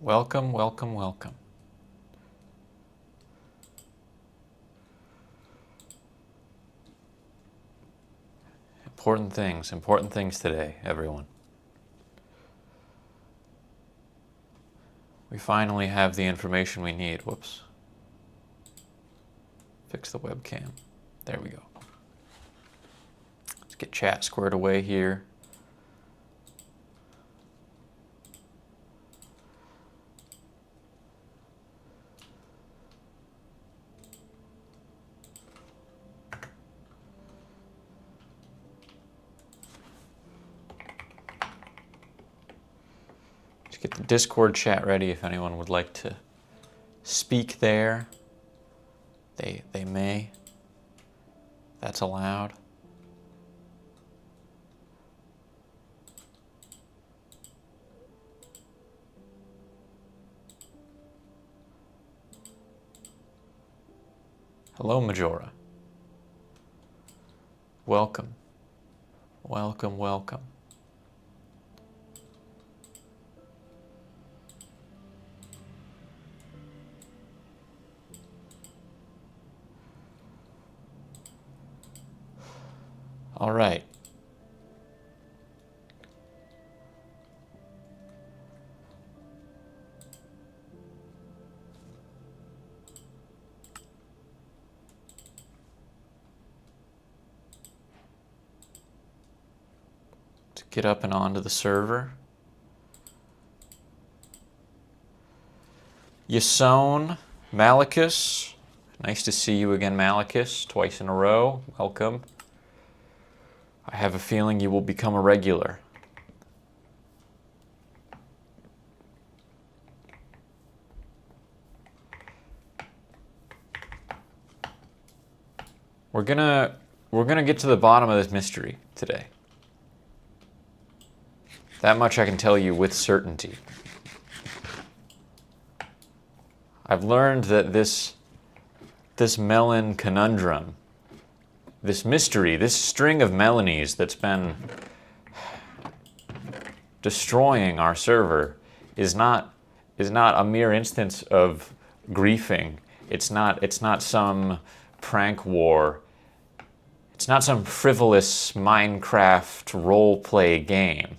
Welcome, welcome, welcome. Important things today, everyone. We finally have the information we need. Whoops. Fix the webcam. There we go. Let's get chat squared away here. Get the Discord chat ready if anyone would like to speak there. They may. That's allowed. Hello, Majora. Welcome. Welcome, welcome. All right. To get up and onto the server. Yason, Malachus. Nice to see you again, Malachus, twice in a row. Welcome. I have a feeling you will become a regular. We're gonna get to the bottom of this mystery today. That much I can tell you with certainty. I've learned that this melon conundrum, this mystery, this string of mealonies that's been destroying our server is not a mere instance of griefing. It's not some prank war. It's not some frivolous Minecraft role-play game.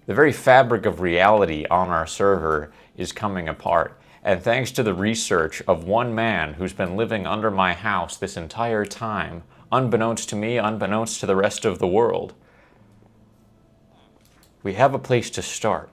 The very fabric of reality on our server is coming apart. And thanks to the research of one man who's been living under my house this entire time, unbeknownst to me, unbeknownst to the rest of the world, we have a place to start.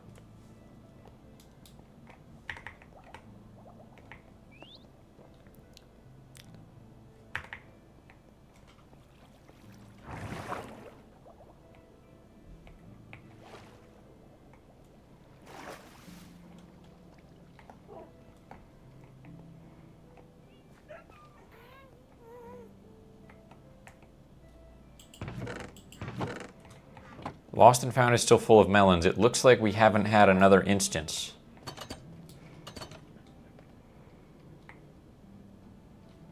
Lost and Found is still full of melons. It looks like we haven't had another instance.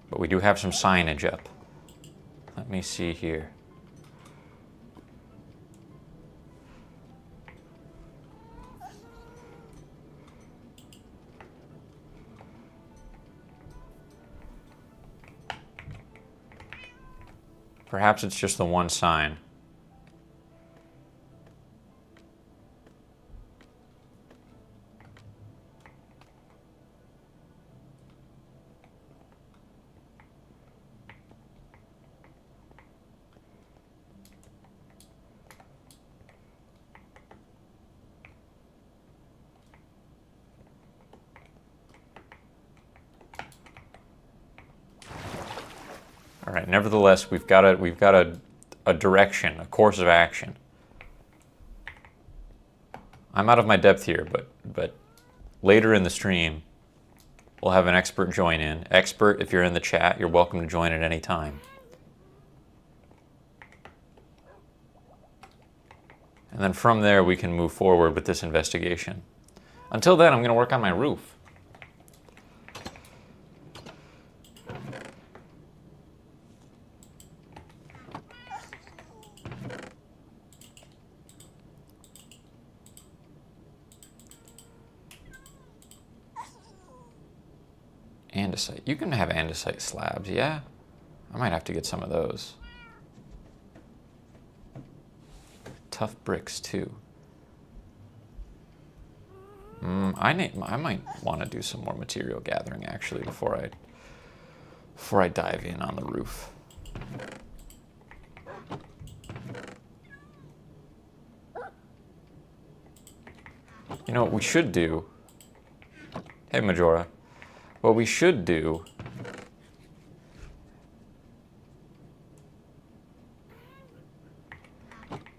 But we do have some signage up. Let me see here. Perhaps it's just the one sign. All right, nevertheless, we've got a direction, a course of action. I'm out of my depth here, but later in the stream, we'll have an expert join in. Expert, if you're in the chat, you're welcome to join at any time. And then from there, we can move forward with this investigation. Until then, I'm going to work on my roof. Andesite. You can have andesite slabs, yeah? I might have to get some of those. Tough bricks, too. I might want to do some more material gathering, actually, before I dive in on the roof. You know what we should do? Hey, Majora. What we should do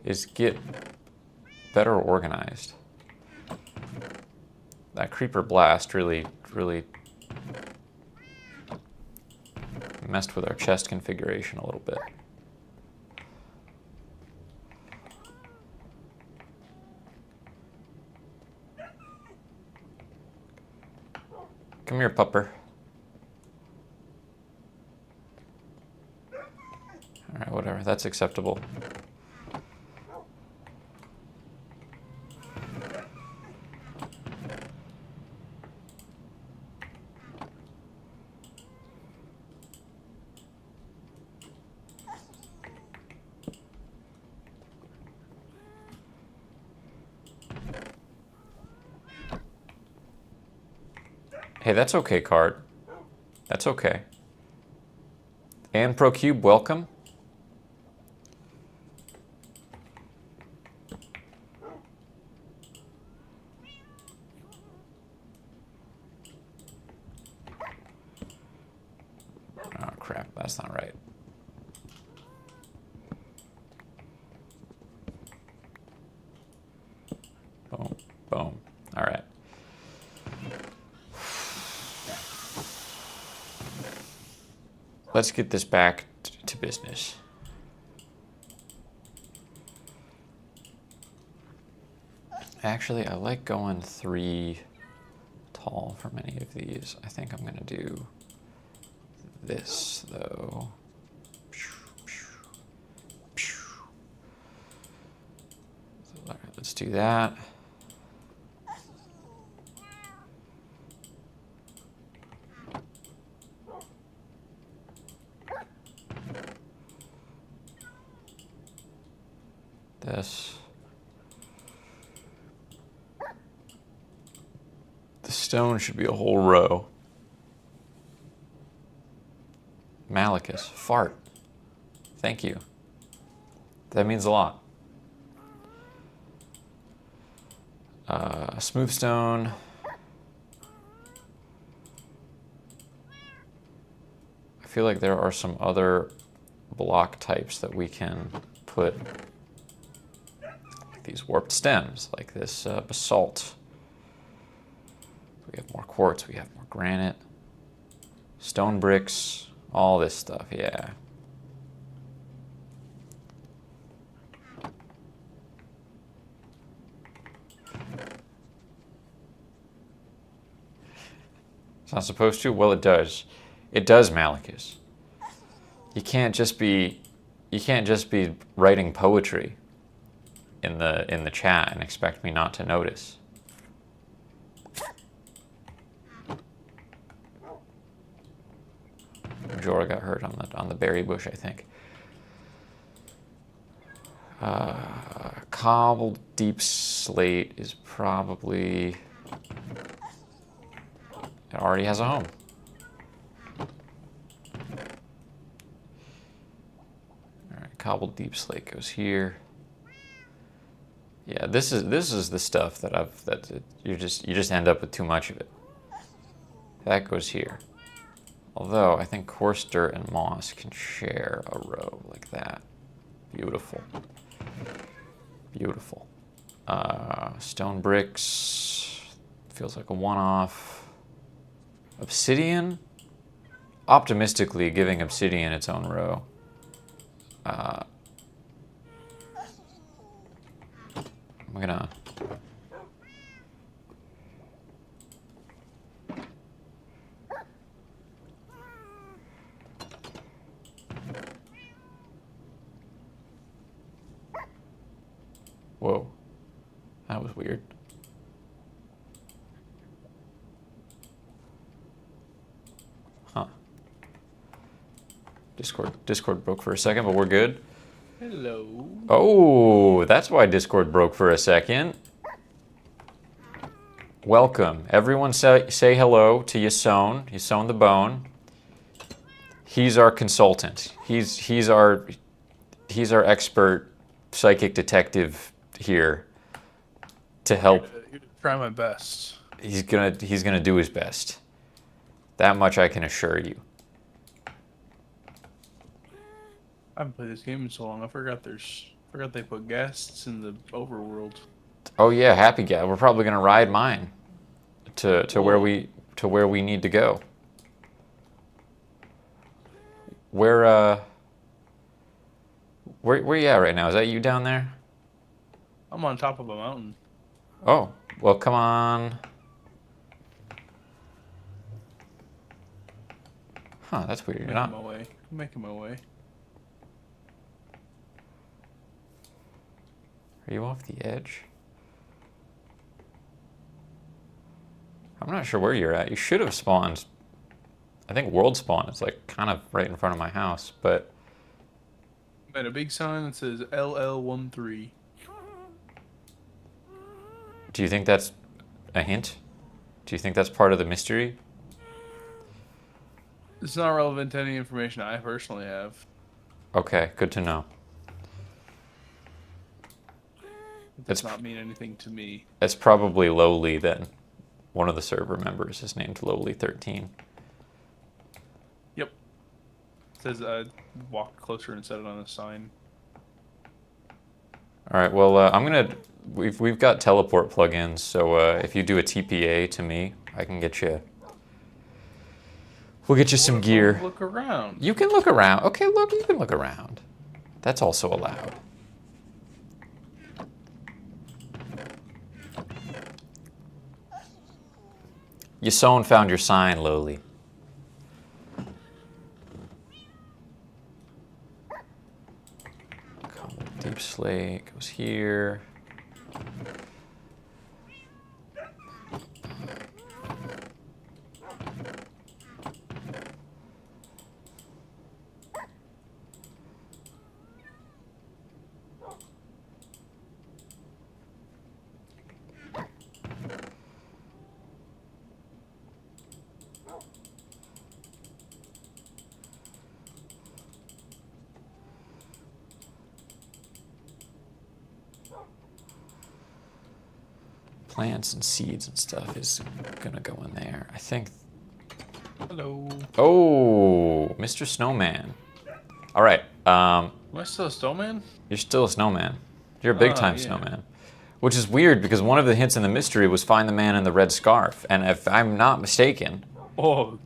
is get better organized. That creeper blast really messed with our chest configuration a little bit. Come here, pupper. All right, whatever. That's acceptable. Hey, that's okay, Cart. That's okay. And ProCube, welcome. Oh, crap. That's not right. Boom. Boom. All right. Let's get this back to business. Actually, I like going 3 tall for many of these. I think I'm going to do this, though. So let's do that. This. The stone should be a whole row. Malachus, fart. Thank you. That means a lot. Smooth stone. I feel like there are some other block types that we can put, like these warped stems, like this basalt. We have more quartz, we have more granite, stone bricks, all this stuff, yeah. It's not supposed to? Well, it does. It does, Malachus. You can't just be writing poetry in the chat and expect me not to notice. Jorah got hurt on the berry bush, I think. Cobbled deep slate is probably... It already has a home. All right, cobbled deep slate goes here. Yeah, this is the stuff that you just end up with too much of it. That goes here. Although I think coarse dirt and moss can share a row like that. Beautiful. Beautiful. Stone bricks feels like a one-off. Obsidian, optimistically giving obsidian its own row. I'm gonna... Whoa, that was weird. Discord broke for a second, but we're good. Hello. Oh, that's why Discord broke for a second. Welcome. Everyone say hello to Yason the Bone. He's our consultant. He's our expert psychic detective here to help. Here to try my best. He's gonna do his best. That much I can assure you. I haven't played this game in so long. I forgot they put guests in the overworld. Oh yeah, happy guy. We're probably gonna ride mine to where we need to go. Where you at right now? Is that you down there? I'm on top of a mountain. Oh, well, come on. Huh, that's weird. You're not. I'm making my way. Are you off the edge? I'm not sure where you're at. You should have spawned. I think world spawn is like kind of right in front of my house, but. And a big sign that says LL13. Do you think that's a hint? Do you think that's part of the mystery? It's not relevant to any information I personally have. Okay, good to know. It does not mean anything to me. It's probably Lowly then. One of the server members is named Lowly13. Yep. It says I walked closer and set it on a sign. All right. Well, we've got teleport plugins, so if you do a TPA to me, I can get you. We'll get you some gear. Look around. You can look around. Okay, look. You can look around. That's also allowed. Yason found your sign, Lowly. Deep Slate goes here. Plants and seeds and stuff is gonna go in there. I think. Hello. Oh, Mr. Snowman. All right. Am I still a snowman? You're still a snowman. You're a big time yeah. snowman. Which is weird because one of the hints in the mystery was find the man in the red scarf. And if I'm not mistaken. Oh.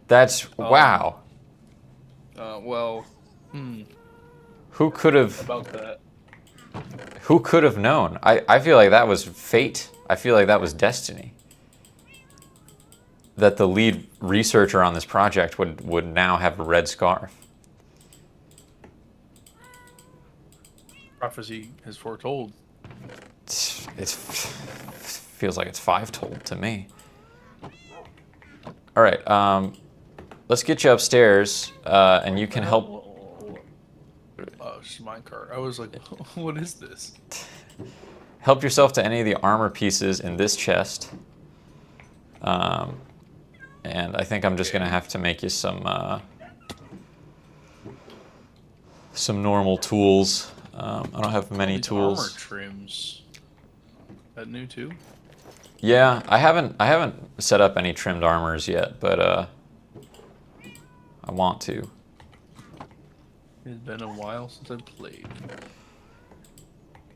That's wow. Well. Who could have. About that. Who could have known? I feel like that was fate. I feel like that was destiny. That the lead researcher on this project would now have a red scarf. Prophecy has foretold. It feels like it's five-told to me. All right, let's get you upstairs, and you can help. Oh, it's just a minecart. I was like, what is this? Help yourself to any of the armor pieces in this chest. And I think I'm just gonna have to make you some normal tools. I don't have many tools. Armor trims. That new too? Yeah, I haven't set up any trimmed armors yet, but I want to. It's been a while since I've played.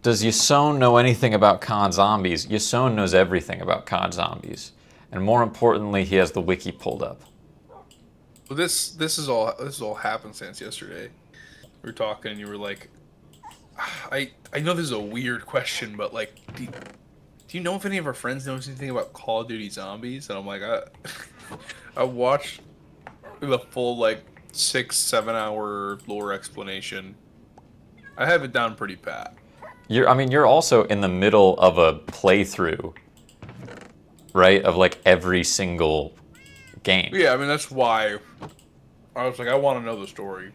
Does Yason know anything about COD Zombies? Yason knows everything about COD Zombies. And more importantly, he has the wiki pulled up. Well, this is all happenstance yesterday. We were talking and you were like, I know this is a weird question, but like, do you know if any of our friends knows anything about Call of Duty Zombies? And I'm like, I watched the full like 6-7 hour lore explanation. I have it down pretty pat. You're also in the middle of a playthrough, right? Of like every single game. Yeah, I mean that's why I was like, I want to know the story.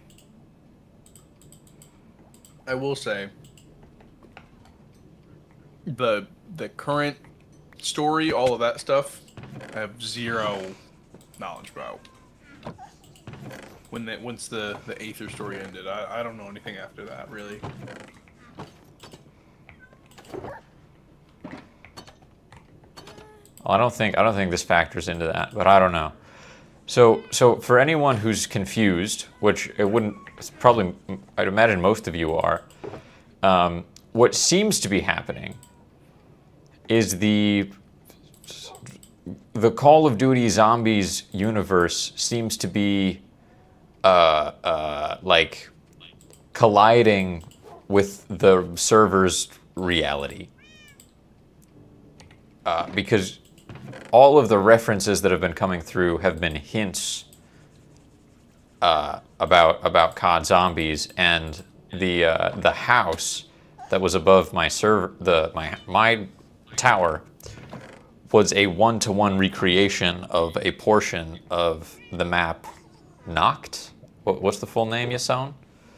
I will say, the current story, all of that stuff, I have zero knowledge about. Once the Aether story ended, I don't know anything after that really. Well, I don't think this factors into that, but I don't know. So for anyone who's confused, which it wouldn't, it's probably, I'd imagine most of you are, what seems to be happening is the Call of Duty Zombies universe seems to be like colliding with the server's reality. Because all of the references that have been coming through have been hints about COD Zombies, and the house that was above my my tower was a one-to-one recreation of a portion of the map Noct. What's the full name, Yason?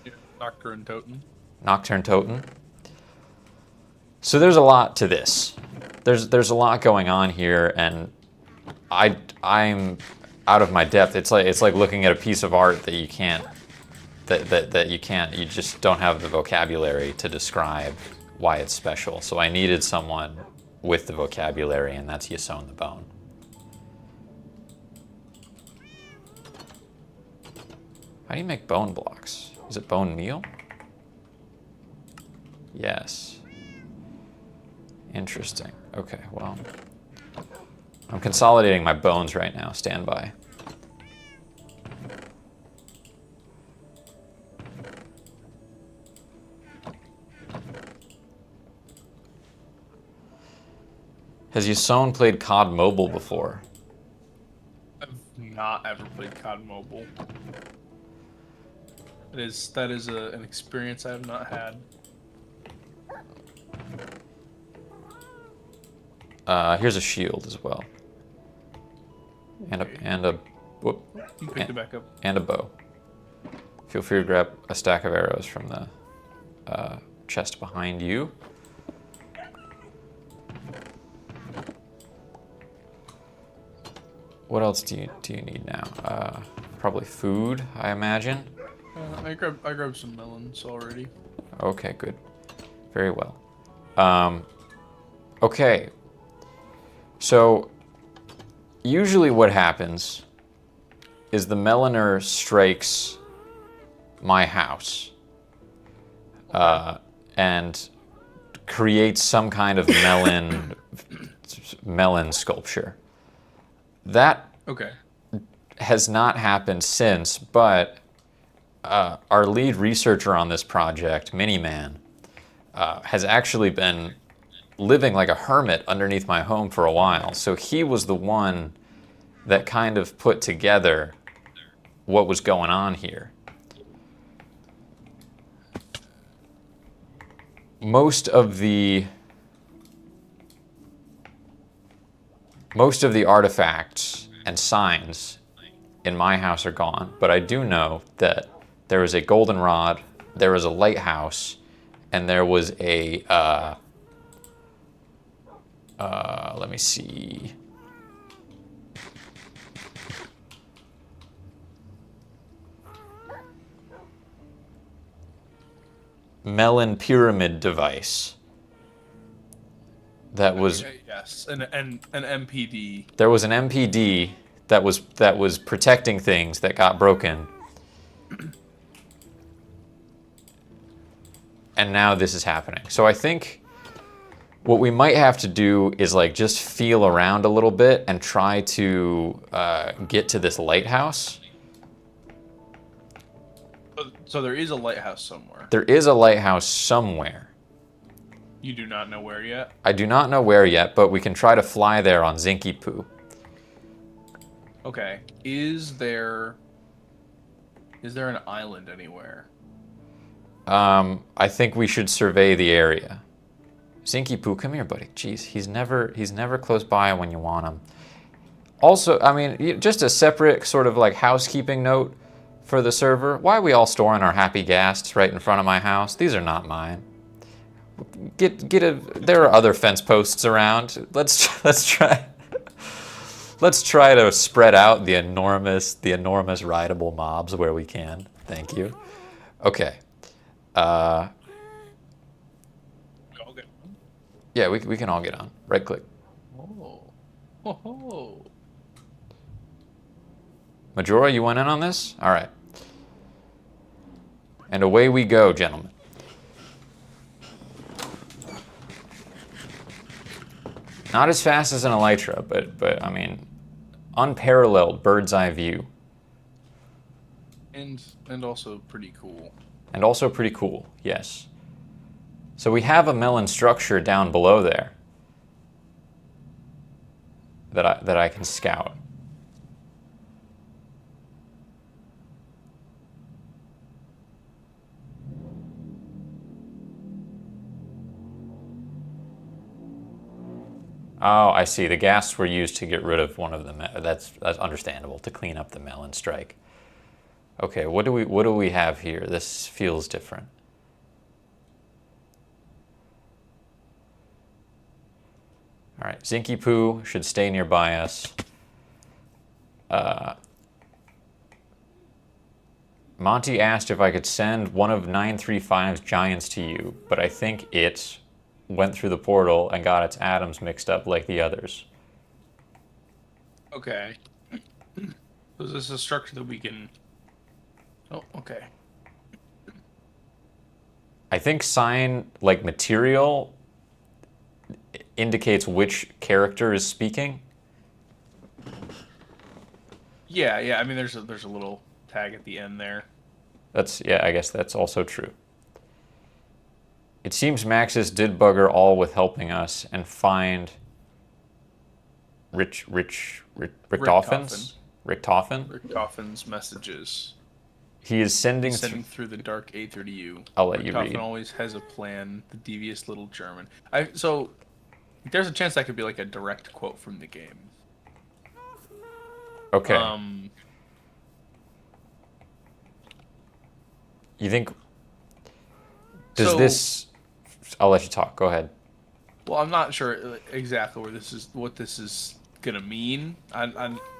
Yeah, Nocturne Toten. Nocturne Toten. So there's a lot to this. There's a lot going on here, and I'm out of my depth. It's like looking at a piece of art that you can't you just don't have the vocabulary to describe why it's special. So I needed someone with the vocabulary, and that's Yason the Bone. How do you make bone blocks? Is it bone meal? Yes. Interesting. Okay, well, I'm consolidating my bones right now. Stand by. Has Yason played COD Mobile before? I've not ever played COD Mobile. That is an experience I have not had. Here's a shield as well, and a whoop, You picked it back up. and a bow. Feel free to grab a stack of arrows from the chest behind you. What else do you need now? Probably food, I imagine. I grabbed some melons already. Okay, good. Very well. Okay. So, usually what happens is the Meliner strikes my house and creates some kind of melon sculpture. That Okay. has not happened since, but our lead researcher on this project, Miniman, has actually been living like a hermit underneath my home for a while. So he was the one that kind of put together what was going on here. Most of the artifacts and signs in my house are gone, but I do know that there was a goldenrod, there was a lighthouse, and there was a let me see. Melon pyramid device. That was Okay, yes, an MPD. there was an MPD that was protecting things that got broken. And now this is happening. So I think what we might have to do is like just feel around a little bit and try to get to this lighthouse. So there is a lighthouse somewhere. There is a lighthouse somewhere. You do not know where yet? I do not know where yet, but we can try to fly there on Zinky Poo. Okay. Is there an island anywhere? I think we should survey the area. Zinky Poo, come here, buddy. Jeez, he's never close by when you want him. Also, I mean, just a separate sort of like housekeeping note. for the server. Why are we all storing our happy ghasts right in front of my house? These are not mine. There are other fence posts around. Let's try to spread out the enormous rideable mobs where we can. Thank you. Okay. Yeah, we can all get on. Right click. Oh. Majora, you went in on this? All right. And away we go, gentlemen. Not as fast as an Elytra, but I mean, unparalleled bird's eye view. And also pretty cool. And also pretty cool, yes. So we have a melon structure down below there that I can scout. Oh, I see. The ghasts were used to get rid of one of them. That's understandable, to clean up the melon strike. Okay, what do we have here? This feels different. All right, Zinky Poo should stay nearby us. Monty asked if I could send one of 935's giants to you, but I think it went through the portal and got its atoms mixed up like the others. Okay. So is this a structure that we can... Oh, okay. I think sign, like material, indicates which character is speaking. Yeah. I mean, there's a little tag at the end there. Yeah, I guess that's also true. It seems Maxis did bugger all with helping us and find Richtofen's messages. He is sending through the dark aether to you. I'll let you read. Richtofen always has a plan. The devious little German. So there's a chance that could be like a direct quote from the game. Okay. You think? I'll let you talk. Go ahead. Well, I'm not sure exactly what this is gonna mean. I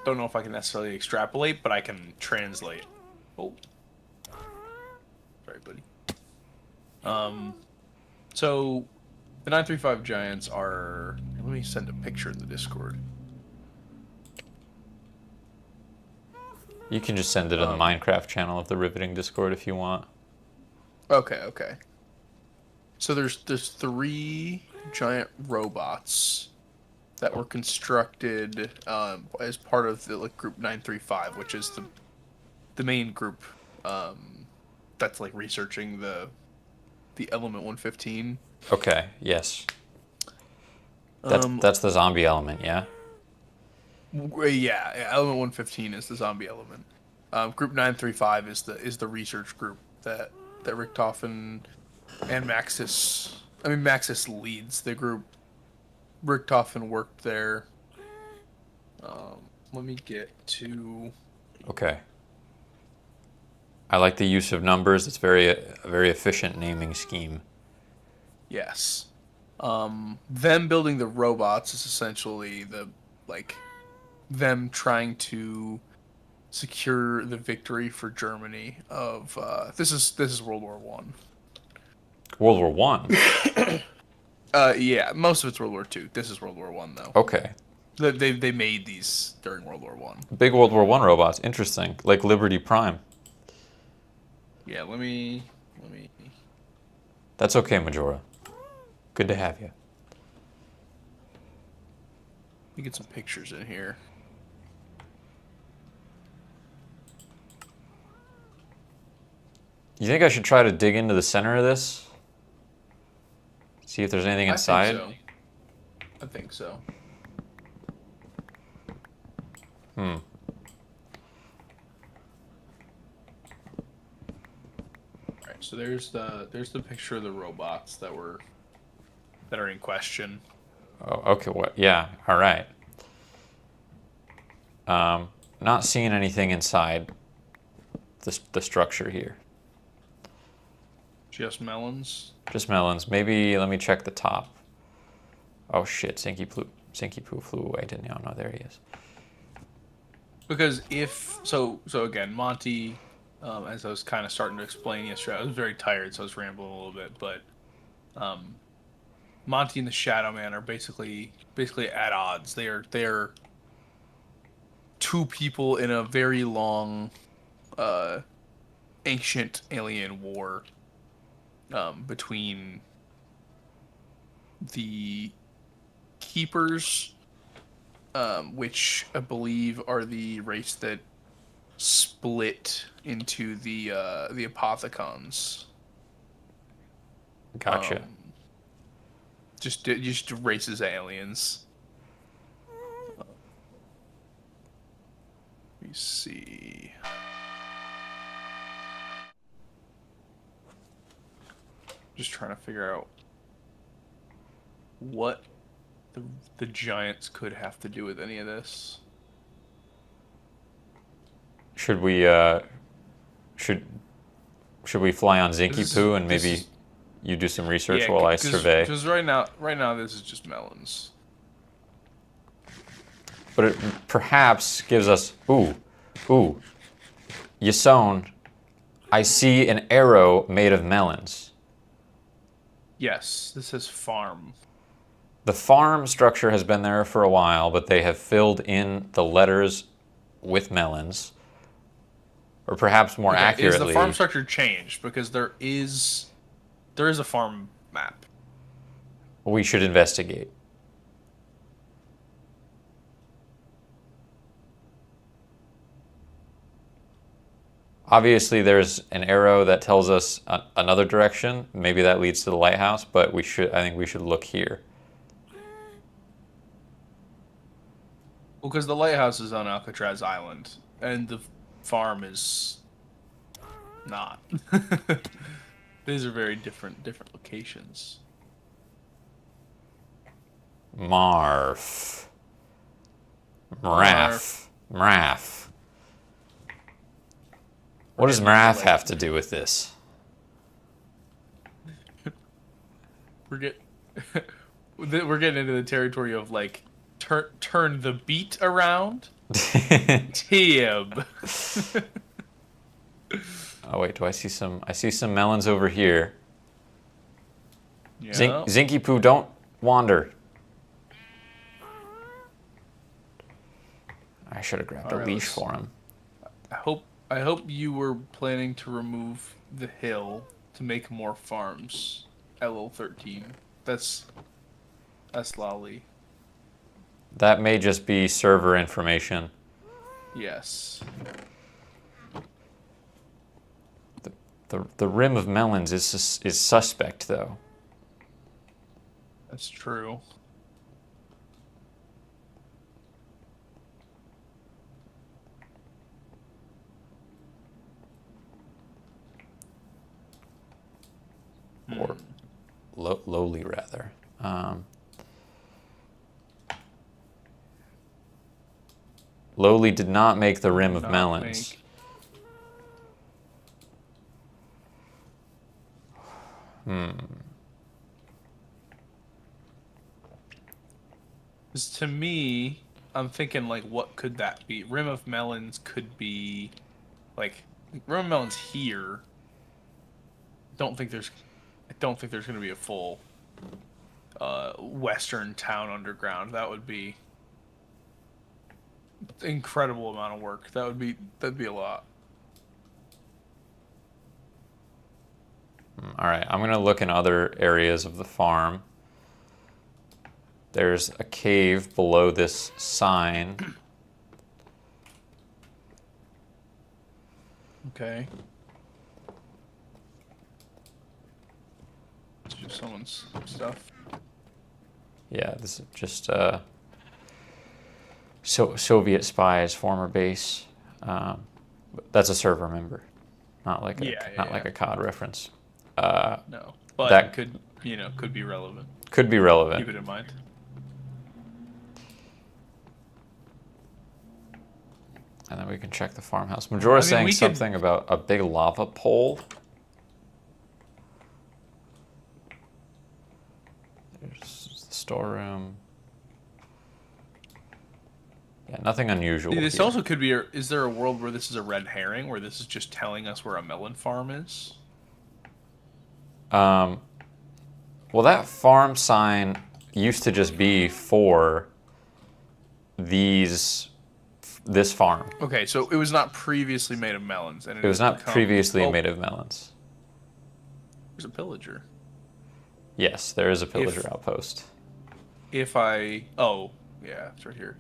don't know if I can necessarily extrapolate, but I can translate. Oh, sorry, buddy. So the 935 giants are. Let me send a picture in the Discord. You can just send it in the Minecraft channel of the Riveting Discord if you want. Okay. So there's 3 giant robots that were constructed as part of the group 935, which is the main group that's like researching the element 115. Okay. Yes. That's the zombie element, yeah. Yeah, element 115 is the zombie element. Group 935 is the research group that Richtofen and Maxis. I mean, Maxis leads the group. Richtofen worked there. Let me get to. Okay. I like the use of numbers. It's a very efficient naming scheme. Yes. Them building the robots is essentially them trying to secure the victory for Germany of this is World War One. World War One. Yeah, most of it's World War Two. This is World War One though. Okay. They made these during World War One. Big World War One robots. Interesting. Like Liberty Prime. Yeah, let me. That's okay, Majora. Good to have you. Let me get some pictures in here. You think I should try to dig into the center of this? See if there's anything inside? I think so. Alright, so there's the picture of the robots that are in question. Oh, okay. What? Yeah. All right. Not seeing anything inside. the structure here. Just melons? Just melons. Maybe let me check the top. Oh shit, Zinky Poo flew away, didn't he? Oh no, there he is. Because if so again, Monty, as I was kind of starting to explain yesterday, I was very tired, so I was rambling a little bit. But Monty and the Shadow Man are basically at odds. They're two people in a very long, ancient alien war between the Keepers, which I believe are the race that split into the Apothicons. Gotcha. Just races of aliens. Let me see. Just trying to figure out what the Giants could have to do with any of this. Should we should we fly on Zinky Poo and maybe you do some research while I survey? Because right now this is just melons. But it perhaps gives us ooh, Yasone, I see an arrow made of melons. Yes, this is farm. The farm structure has been there for a while, but they have filled in the letters with melons. Or perhaps more accurately... Is the farm structure changed? Because there is a farm map. We should investigate. Obviously, there's an arrow that tells us another direction. Maybe that leads to the lighthouse, but I think we should look here. Well, because the lighthouse is on Alcatraz Island, and the farm is not. These are very different locations. Mraff. What does Mraff have to do with this? We're getting into the territory of like turn the beat around. Tib. Oh wait, I see some melons over here. Yeah. Zinky Poo, don't wander. I should have grabbed a leash for him. I hope you were planning to remove the hill to make more farms. LL13. That's lolly. That may just be server information. Yes. The rim of melons is suspect, though. That's true. Or lowly, rather. Lowly did not make the rim of melons. Because to me, I'm thinking like, what could that be? Rim of melons could be like rim of melons here. I don't think there's going to be a full Western town underground. That would be incredible amount of work. That'd be a lot. All right, I'm going to look in other areas of the farm. There's a cave below this sign. Okay. It's just someone's stuff. Yeah, this is just Soviet spies former base. That's a server member, not like a COD reference. No, but that could be relevant. Could be relevant. Keep it in mind. And then we can check the farmhouse. Majora's saying something about a big lava pole. There's the storeroom. Yeah, nothing unusual. This here. also could be. Is there a world where this is a red herring, where this is just telling us where a melon farm is? Well, that farm sign used to just be for this farm. Okay, so it was not previously made of melons, and It was not previously made of melons. There's a pillager. Yes, there is a pillager outpost. Oh, yeah, it's right here.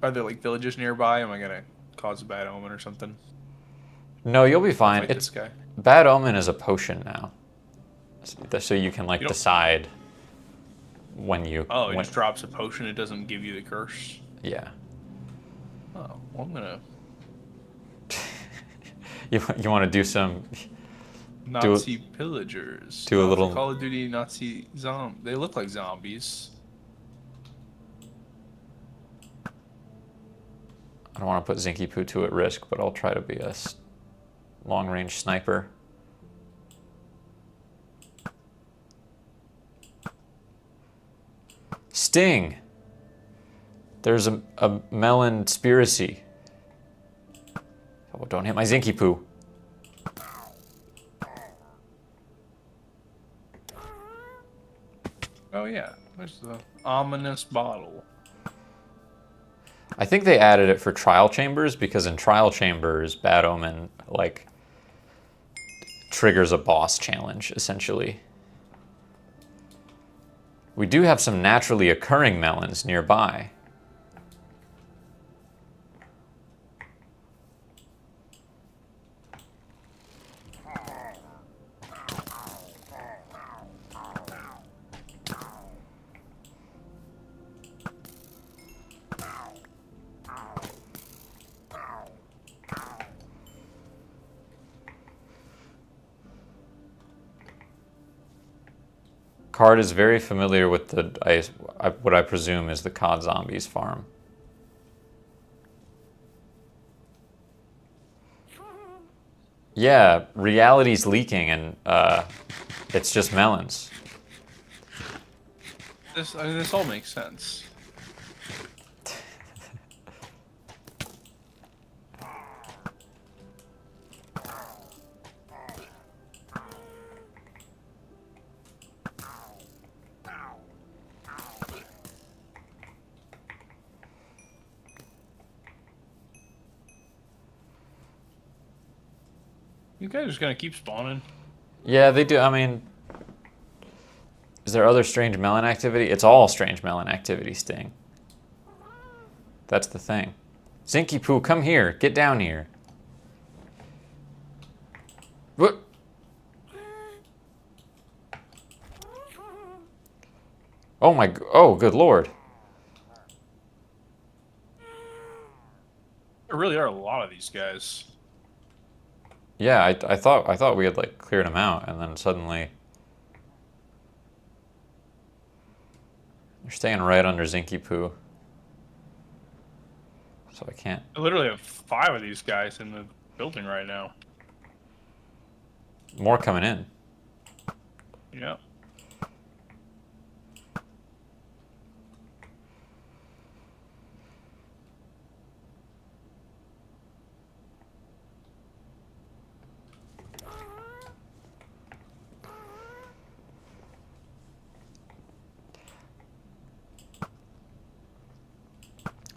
Are there like villages nearby? Am I gonna cause a bad omen or something? No, you'll be fine. This guy. Bad omen is a potion now, so you can like decide when you. Oh, it just drops a potion. It doesn't give you the curse. Yeah. Oh, well, I'm gonna. You want to do some. Nazi pillagers. Do a little Call of Duty Nazi They look like zombies. I don't want to put Zinky Poo 2 at risk, but I'll try to be a long-range sniper. Sting! There's a melon conspiracy. Oh, don't hit my Zinky Poo. Oh yeah, there's the ominous bottle. I think they added it for trial chambers because in trial chambers, Bad Omen like triggers a boss challenge essentially. We do have some naturally occurring melons nearby. Card is very familiar with what I presume is the COD Zombies farm. Yeah, reality's leaking and it's just melons. This all makes sense. You guys are just gonna keep spawning? Yeah, they do. I mean, is there other strange melon activity? It's all strange melon activity, Sting. That's the thing. Zinky Poo, come here. Get down here. What? Oh my, oh, good lord. There really are a lot of these guys. Yeah, I thought we had like cleared them out, and then suddenly they're staying right under Zinky Poo, so I can't. I literally have 5 of these guys in the building right now. More coming in. Yeah.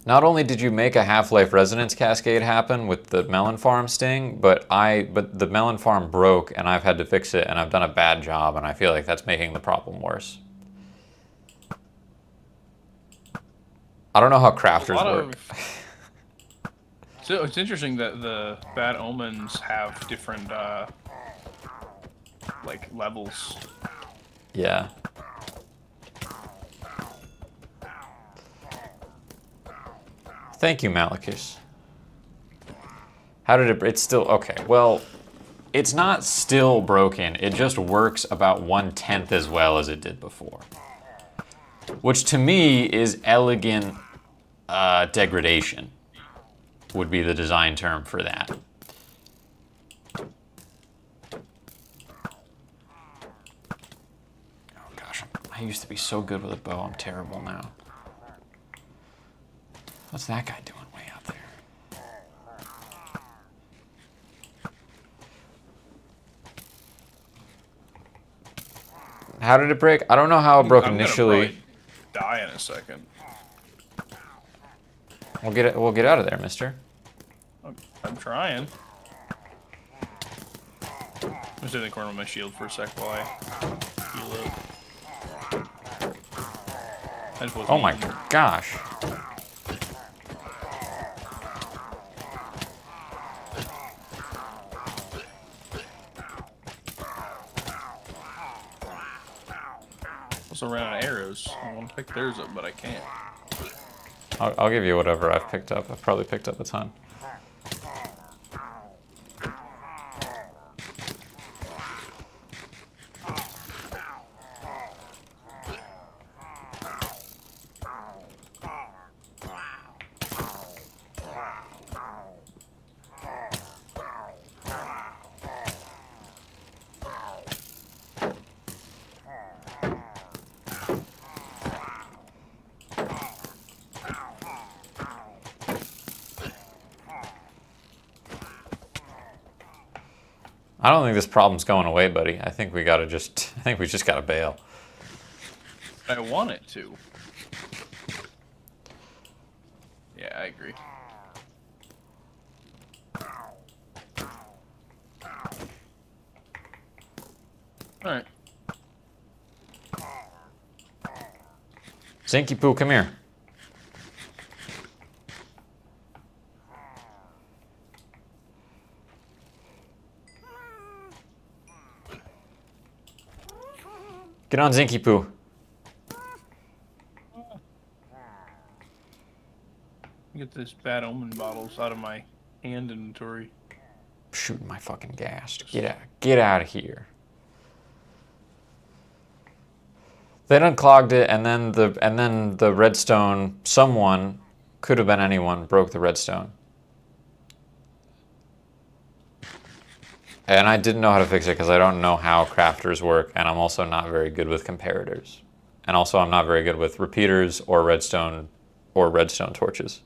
Not only did you make a Half-Life Resonance cascade happen with the melon farm, Sting, but the melon farm broke and I've had to fix it and I've done a bad job and I feel like that's making the problem worse. I don't know how crafters work. So it's interesting that the Bad Omens have different like levels. Yeah. Thank you, Malachus. How did it's still, okay, well, it's not still broken. It just works about 1/10 as well as it did before. Which to me is elegant degradation. would be the design term for that. Oh gosh, I used to be so good with a bow. I'm terrible now. What's that guy doing way out there? How did it break? I don't know how it broke initially. I'm gonna probably die in a second. We'll get out of there, mister. I'm trying. I'm just in the corner of my shield for a sec while I heal up. I just wasn't Oh my even- gosh. Also ran out of arrows. I want to pick theirs up, but I can't. I'll give you whatever I've picked up. I've probably picked up a ton. I don't think this problem's going away, buddy. I think we just gotta bail. I want it to. Yeah, I agree. Alright. Zinky Poo, come here. Get on Zinky Poo. Get this bad omen bottles out of my hand inventory. Shooting my fucking gas. Get out of here. They unclogged it, and then the redstone. Someone, could have been anyone, broke the redstone. And I didn't know how to fix it because I don't know how crafters work, and I'm also not very good with comparators. And also I'm not very good with repeaters or redstone torches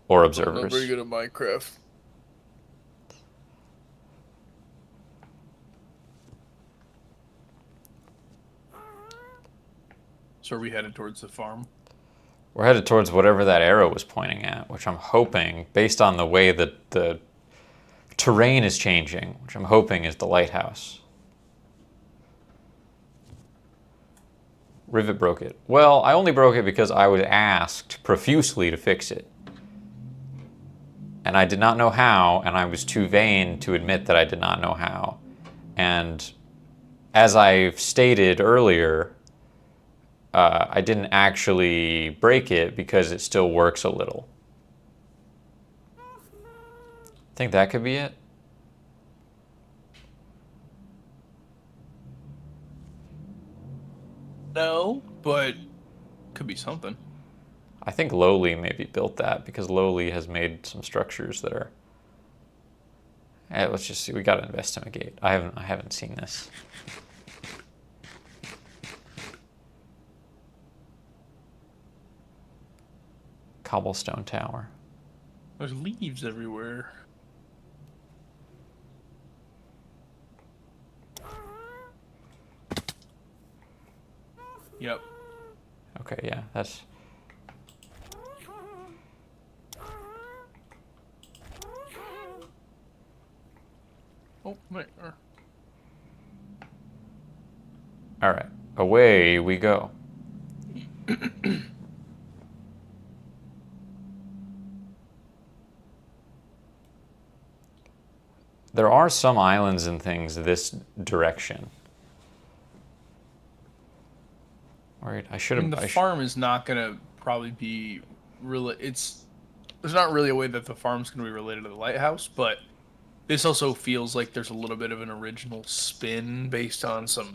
or observers. I'm not very good at Minecraft. So are we headed towards the farm? We're headed towards whatever that arrow was pointing at, which I'm hoping, based on the way that the terrain is changing, which I'm hoping is the lighthouse. Rivet broke it. Well, I only broke it because I was asked profusely to fix it. And I did not know how, and I was too vain to admit that I did not know how. And as I've stated earlier, I didn't actually break it because it still works a little. Think that could be it? No, but could be something. I think Lowly maybe built that because Lowly has made some structures that are. Let's just see. We gotta investigate. I haven't seen this. Cobblestone tower. There's leaves everywhere. Yep. Okay, yeah, that's. Oh, wait. All right, away we go. There are some islands and things this direction. All right, I should have. The farm is not gonna probably be really. There's not really a way that the farm's gonna be related to the lighthouse, but this also feels like there's a little bit of an original spin based on some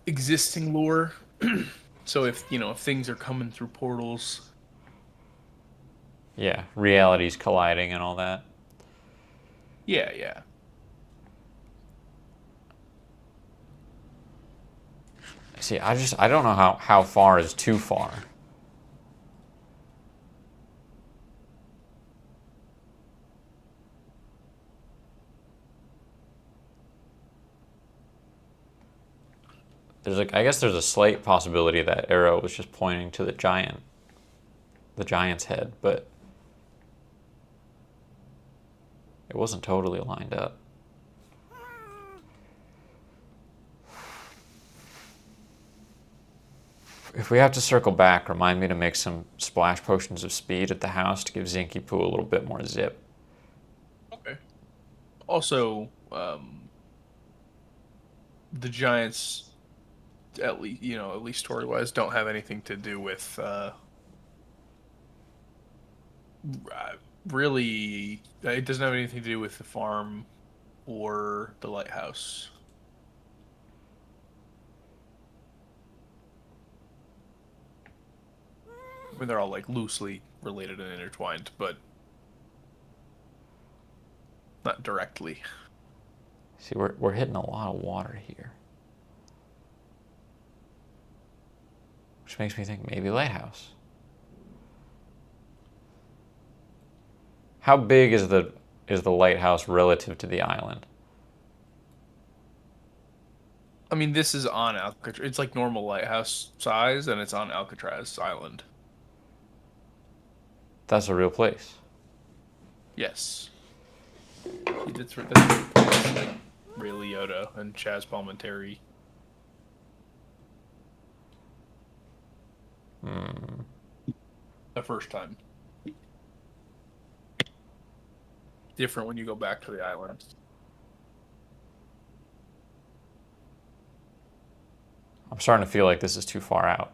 existing lore. So if things are coming through portals, Yeah, realities colliding and all that. Yeah, yeah. See, I don't know how far is too far. There's like, I guess there's a slight possibility that arrow was just pointing to the giant's head, but it wasn't totally lined up. If we have to circle back, remind me to make some splash potions of speed at the house to give Zinky Poo a little bit more zip. Okay. Also, the Giants, at least story wise, don't have anything to do with really. It doesn't have anything to do with the farm or the lighthouse. I mean, they're all like loosely related and intertwined, but not directly. See, we're hitting a lot of water here. Which makes me think maybe lighthouse. How big is the lighthouse relative to the island? I mean, this is on Alcatraz. It's like normal lighthouse size, and it's on Alcatraz Island. That's a real place. Yes. That's like Ray Liotta and Chaz Palminteri. The first time. Different when you go back to the island. I'm starting to feel like this is too far out.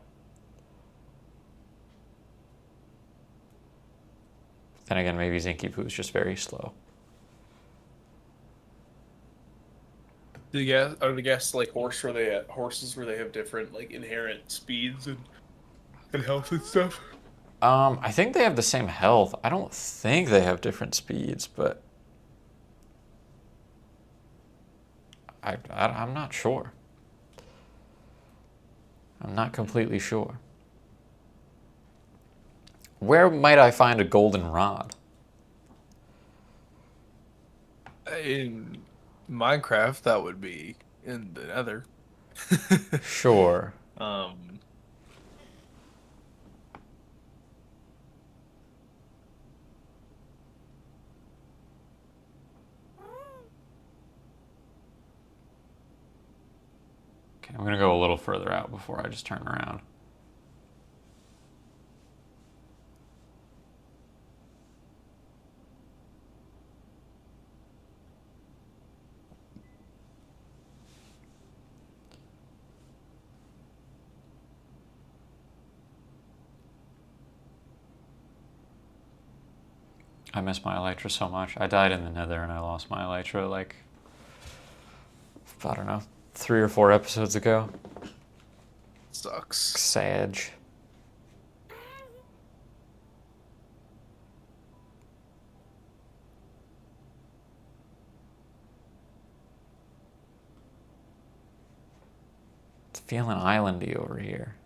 Then again, maybe Zinky Poo's just very slow. Are the guests like horses where they have different like inherent speeds and health and stuff? I think they have the same health. I don't think they have different speeds, but I'm not sure. I'm not completely sure. Where might I find a golden rod? In Minecraft, that would be in the Nether. Sure. Um, Okay, I'm gonna go a little further out before I just turn around. I miss my elytra so much. I died in the Nether and I lost my elytra like, I don't know, 3 or 4 episodes ago. sucks. Sag. It's feeling islandy over here.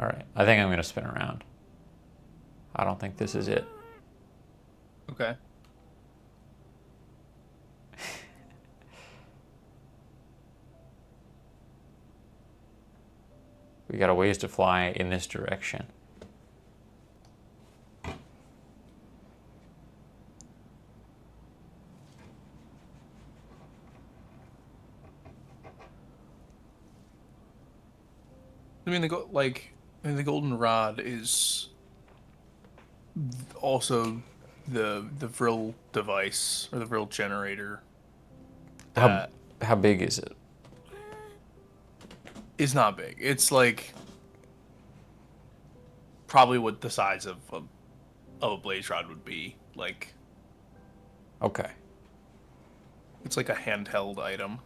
All right, I think I'm gonna spin around. I don't think this is it. Okay. We got a ways to fly in this direction. I mean, the golden rod is also the Vril device or the Vril generator. How That how big is it? It's not big. It's like probably what the size of a blaze rod would be. Like Okay. it's like a handheld item.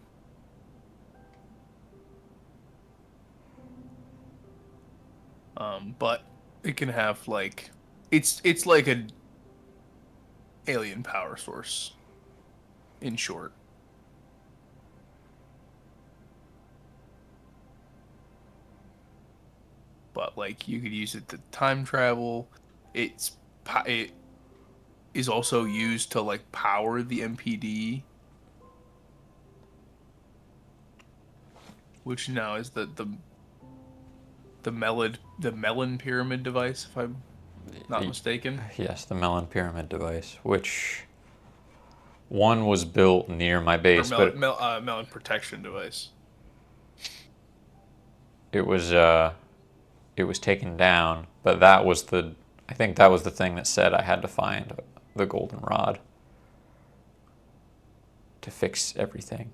But it can have like it's like an alien power source, in short. But like you could use it to time travel. It is also used to like power the MPD, which now is the melon pyramid device, if I'm not mistaken. Yes, the melon pyramid device, which one was built near my Or base, but melon protection device. it was uh, it was taken down. But that was I think that was the thing that said I had to find the golden rod to fix everything.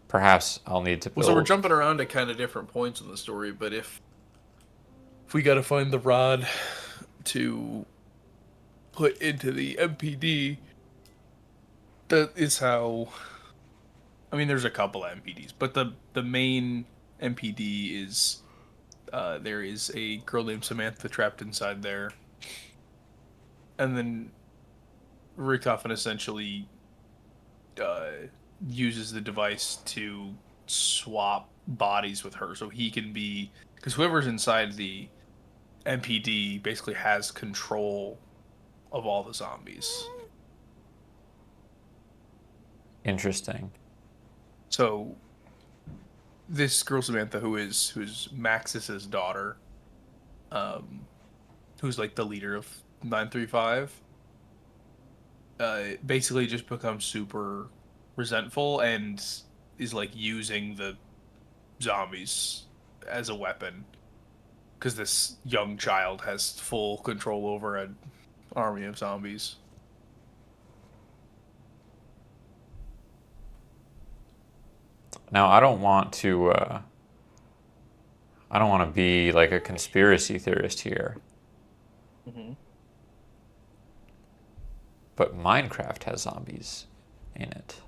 Perhaps I'll need to build. Well, so we're jumping around to kind of different points in the story, but if we got to find the rod to put into the MPD, that is how. I mean, there's a couple of MPDs, but the main MPD is there is a girl named Samantha trapped inside there, and then Richthofen essentially uses the device to swap bodies with her, so he can be, because whoever's inside the MPD basically has control of all the zombies. Interesting. So this girl Samantha, who's Maxis's daughter, who's like the leader of 935, basically just becomes super resentful and is like using the zombies as a weapon because this young child has full control over an army of zombies. Now, I don't want to be like a conspiracy theorist here. Mm-hmm. But Minecraft has zombies in it.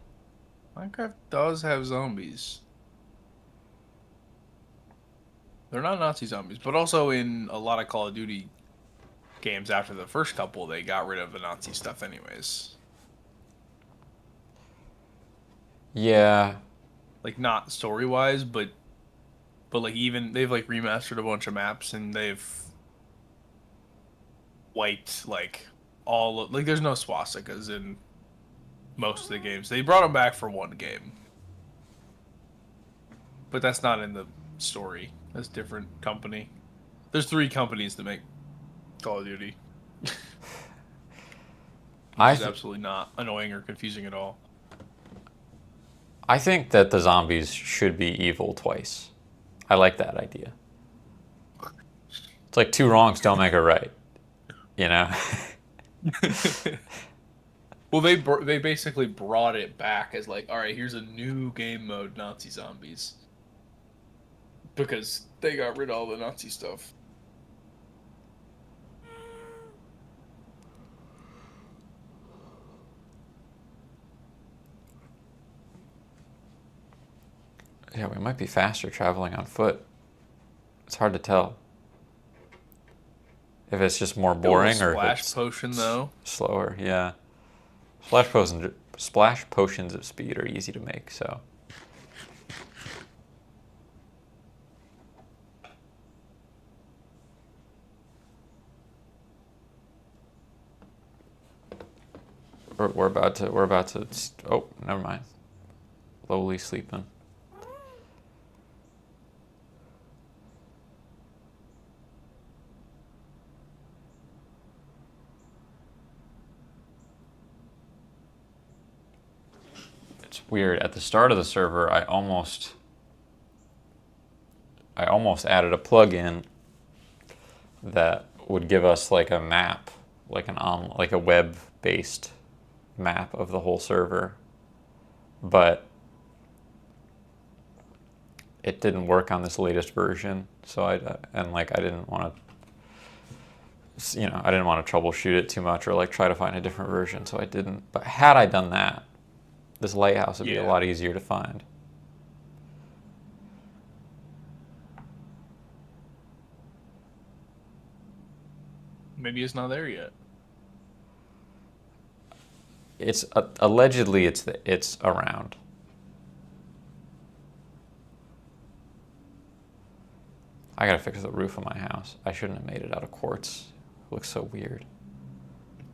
Minecraft does have zombies. They're not Nazi zombies, but also in a lot of Call of Duty games after the first couple, they got rid of the Nazi stuff anyways. Yeah. Like, not story-wise, but like even they've like remastered a bunch of maps and they've wiped like like there's no swastikas in most of the games. They brought them back for one game, but that's not in the story. That's a different company. There's 3 companies that make Call of Duty. It's absolutely not annoying or confusing at all. I think that the zombies should be evil twice. I like that idea. It's like 2 wrongs don't make a right, you know? Well, they basically brought it back as like, all right, here's a new game mode, Nazi zombies, because they got rid of all the Nazi stuff. Yeah, we might be faster traveling on foot. It's hard to tell if it's just more boring or if it's potion though. slower. Yeah, splash potions of speed are easy to make. So we're about to. Oh, never mind. Lowly sleeping. Weird. At the start of the server, I almost added a plugin that would give us like a map, like like a web-based map of the whole server. But it didn't work on this latest version. So I didn't want to, I didn't want to troubleshoot it too much or like try to find a different version. So I didn't. But had I done that, this lighthouse would be a lot easier to find. Maybe it's not there yet. It's allegedly it's around. I gotta fix the roof of my house. I shouldn't have made it out of quartz. It looks so weird.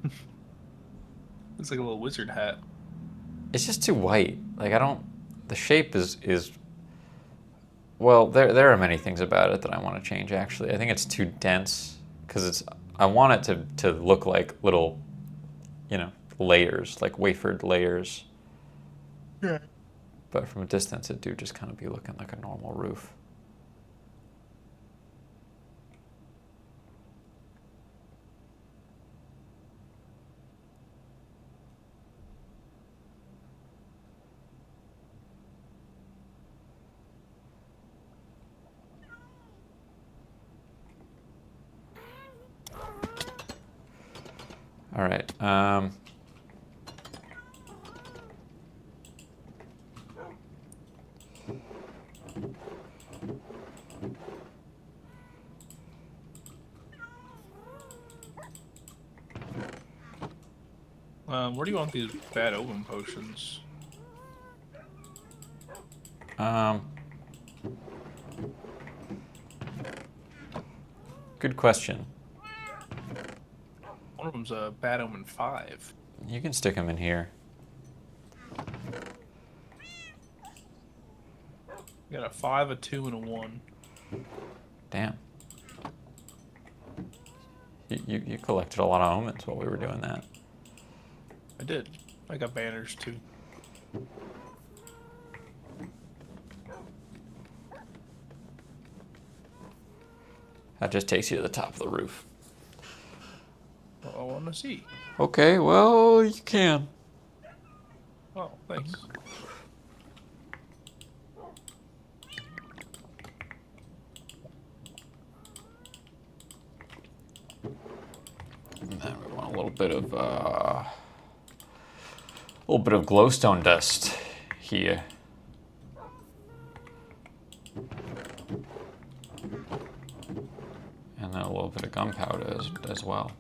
Looks like a little wizard hat. It's just too white. Like the shape is. Well, there are many things about it that I want to change. Actually, I think it's too dense because I want it to look like little, layers, like wafered layers. Yeah. But from a distance, it do just kind of be looking like a normal roof. All right. Where do you want these bad omen potions? Good question. One of them's a bad omen 5. You can stick them in here. You got a 5, a 2, and a 1. Damn. You collected a lot of omens while we were doing that. I did. I got banners too. That just takes you to the top of the roof. Well, I want to see. Okay, well, you can. Oh, thanks. And then we want a little bit of glowstone dust here. And then a little bit of gunpowder as well.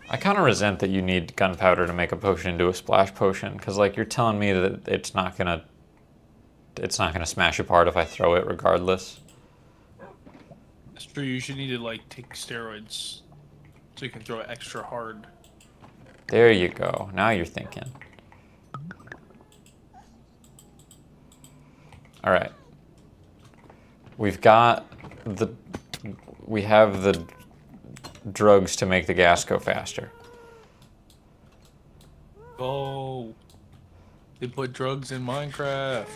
I kind of resent that you need gunpowder to make a potion into a splash potion, because like you're telling me that it's not gonna smash apart if I throw it regardless. That's true. You should need to like take steroids so you can throw it extra hard. There you go. Now you're thinking. All right. We have the drugs to make the gas go faster. Oh, they put drugs in Minecraft.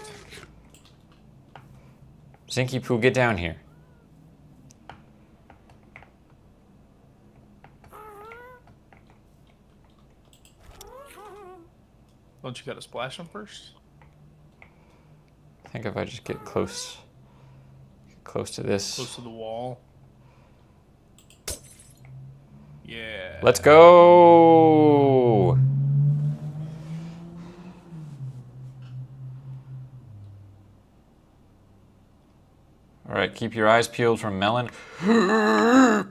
Zinky Poo, get down here. Don't you gotta splash them first? I think if I just get close to this. Close to the wall. Yeah. Let's go! All right, keep your eyes peeled from melon. Oh.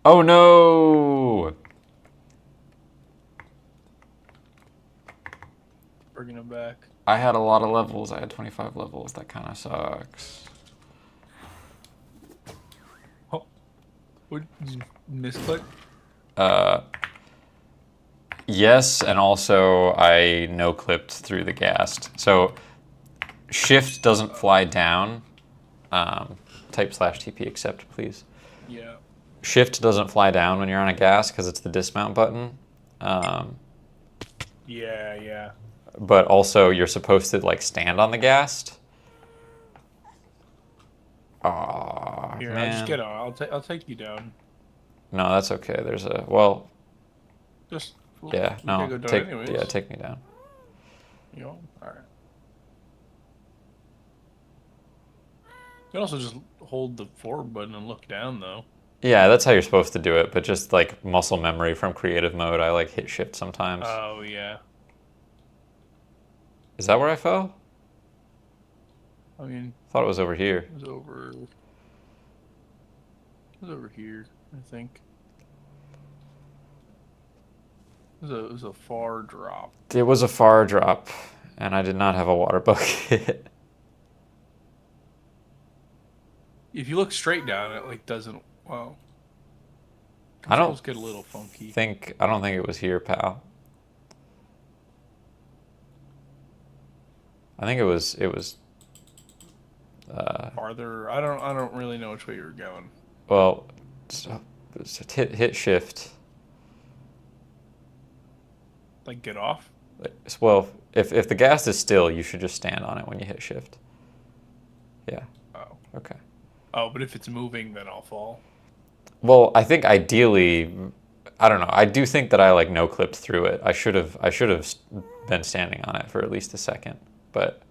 Oh no! Bringing him back. I had a lot of levels. I had 25 levels. That kind of sucks. Oh. What, did you misclick? Yes, and also I no-clipped through the gas. So shift doesn't fly down. Type /TP accept, please. Yeah. Shift doesn't fly down when you're on a gas because it's the dismount button. Yeah, yeah. But also you're supposed to like stand on the gas. Aw, Here, I'll just man. get on. I'll take you down. No, that's okay. There's a well, Just yeah. we could No, go down take anyways. take me down. You know? Alright. You can also just hold the forward button and look down though. Yeah, that's how you're supposed to do it. But just like muscle memory from creative mode, I like hit shift sometimes. Oh yeah. Is that where I fell? I mean, I thought it was over here. it was over here, I think. It was a far drop. It was a far drop, and I did not have a water bucket. If you look straight down, it like doesn't. Wow. I Controls don't get a little funky. I don't think it was here, pal. I think it was Farther. I don't really know which way you were going. well, hit shift. Like get off. Well, if the gas is still, you should just stand on it when you hit shift. Yeah. Oh. Okay. Oh, but if it's moving, then I'll fall. Well, I think ideally, I don't know. I do think that I like no clipped through it. I should have been standing on it for at least a second, but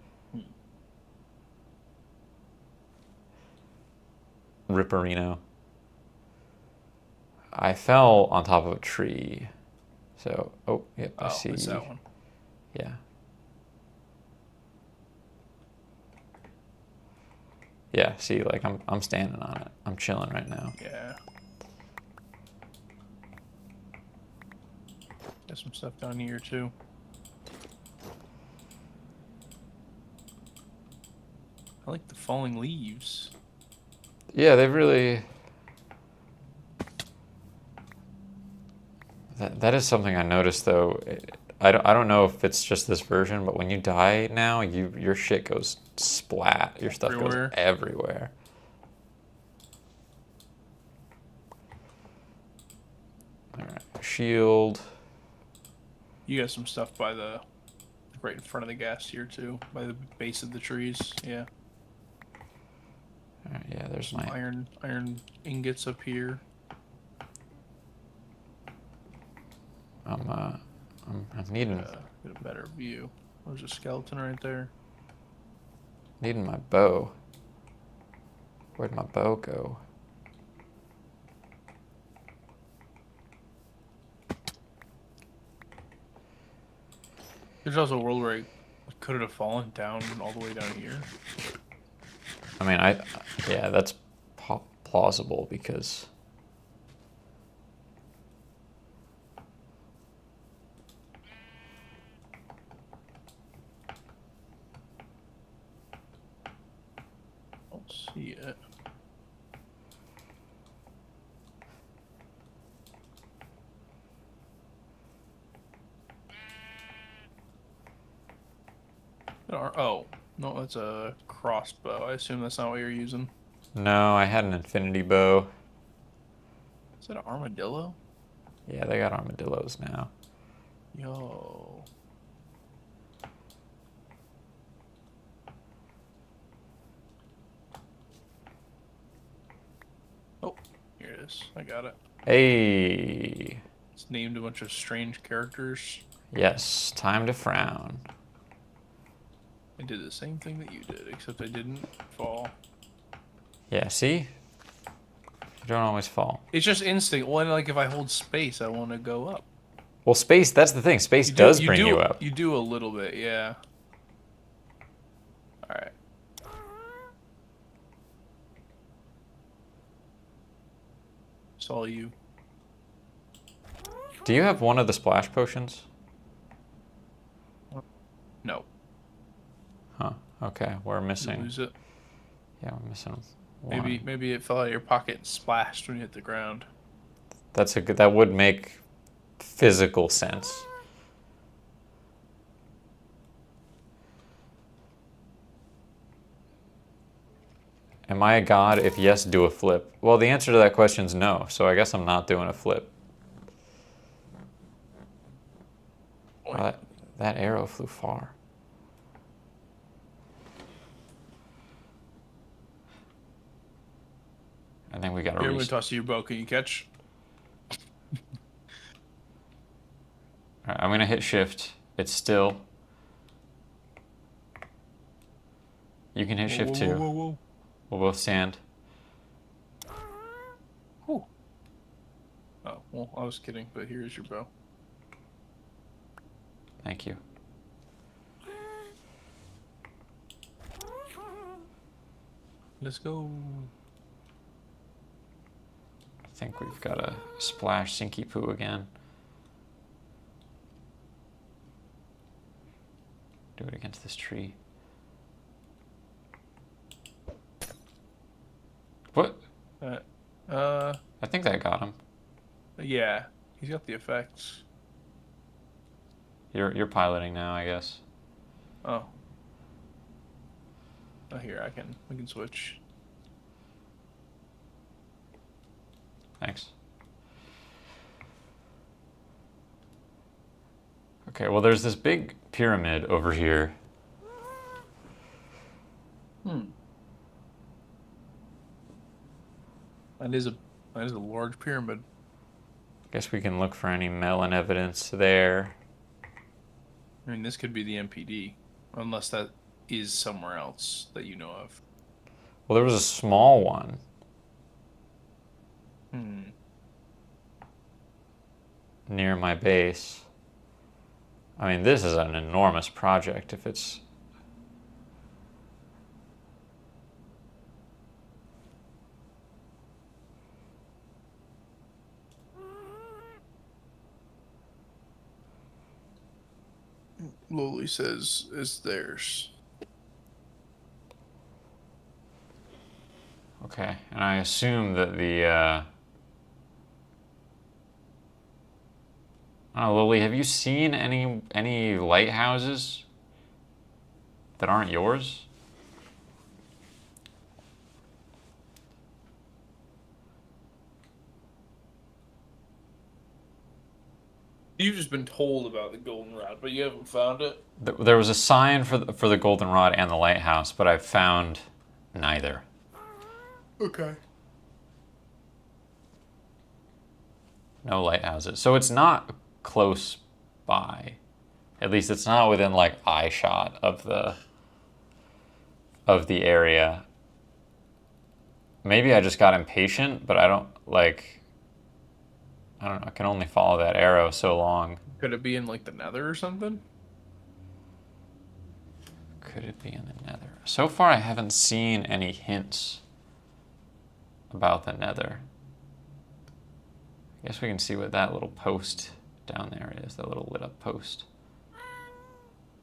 Ripperino. I fell on top of a tree. So, oh, yep, I see. It's that one. Yeah. Yeah, see, like I'm standing on it. I'm chilling right now. Yeah. Got some stuff down here too. I like the falling leaves. Yeah, they've really. That is something I noticed though. I don't know if it's just this version, but when you die now, your shit goes splat. Your stuff Everywhere. goes everywhere. All right, shield. You got some stuff by the right in front of the gas here too, by the base of the trees. Yeah. All right, yeah, there's Some my. iron ingots up here. I'm needing Get a better view. There's a skeleton right there. needing my bow. Where'd my bow go? There's also a world where I could have fallen down all the way down here. I mean, yeah, that's plausible because. Don't see it. Oh, no, that's a crossbow. I assume that's not what you're using. No, I had an infinity bow. Is that an armadillo? Yeah, they got armadillos now. Yo. Oh, here it is. I got it. Hey. It's named a bunch of strange characters. Yes, time to frown. I did the same thing that you did, except I didn't fall. Yeah, see? You don't always fall. It's just instinct. Well, like if I hold space, I want to go up. Well, space, that's the thing. Space does bring you up. You do a little bit, yeah. Alright. It's all you. Do you have one of the splash potions? No. Huh. Okay, we're You missing. lose it. Yeah, we're missing one. Maybe it fell out of your pocket and splashed when you hit the ground. That would make physical sense. Am I a god? If yes, do a flip. Well, the answer to that question is no, so I guess I'm not doing a flip. Wow, that arrow flew far. I think we got to Here, I'm going to toss you your bow. Can you catch? All right, I'm going to hit shift. It's still. You can hit shift too. Whoa. We'll both stand. Whew. Oh, well, I was kidding, but here's your bow. Thank you. Let's go. I think we've got to splash Sinky Poo again. Do it against this tree. What? I think that got him. Yeah, he's got the effects. You're piloting now, I guess. Oh. Oh, here, we can switch. Thanks. Okay, well, there's this big pyramid over here. That is a large pyramid. Guess we can look for any melon evidence there. I mean, this could be the MPD, unless that is somewhere else that you know of. Well, there was a small one. Near my base. I mean, this is an enormous project if it's... Loli says is theirs. Okay, and I assume that the, I don't know, Lily, have you seen any lighthouses that aren't yours? You've just been told about the goldenrod, but you haven't found it? There was a sign for the goldenrod and the lighthouse, but I've found neither. Okay. No lighthouses. So it's not close by. At least it's not within like eye shot of the area. Maybe I just got impatient, but I don't know, I can only follow that arrow so long. Could it be in like the nether or something? Could it be in the nether? So far I haven't seen any hints about the nether. I guess we can see what that little post down there is, that little lit up post.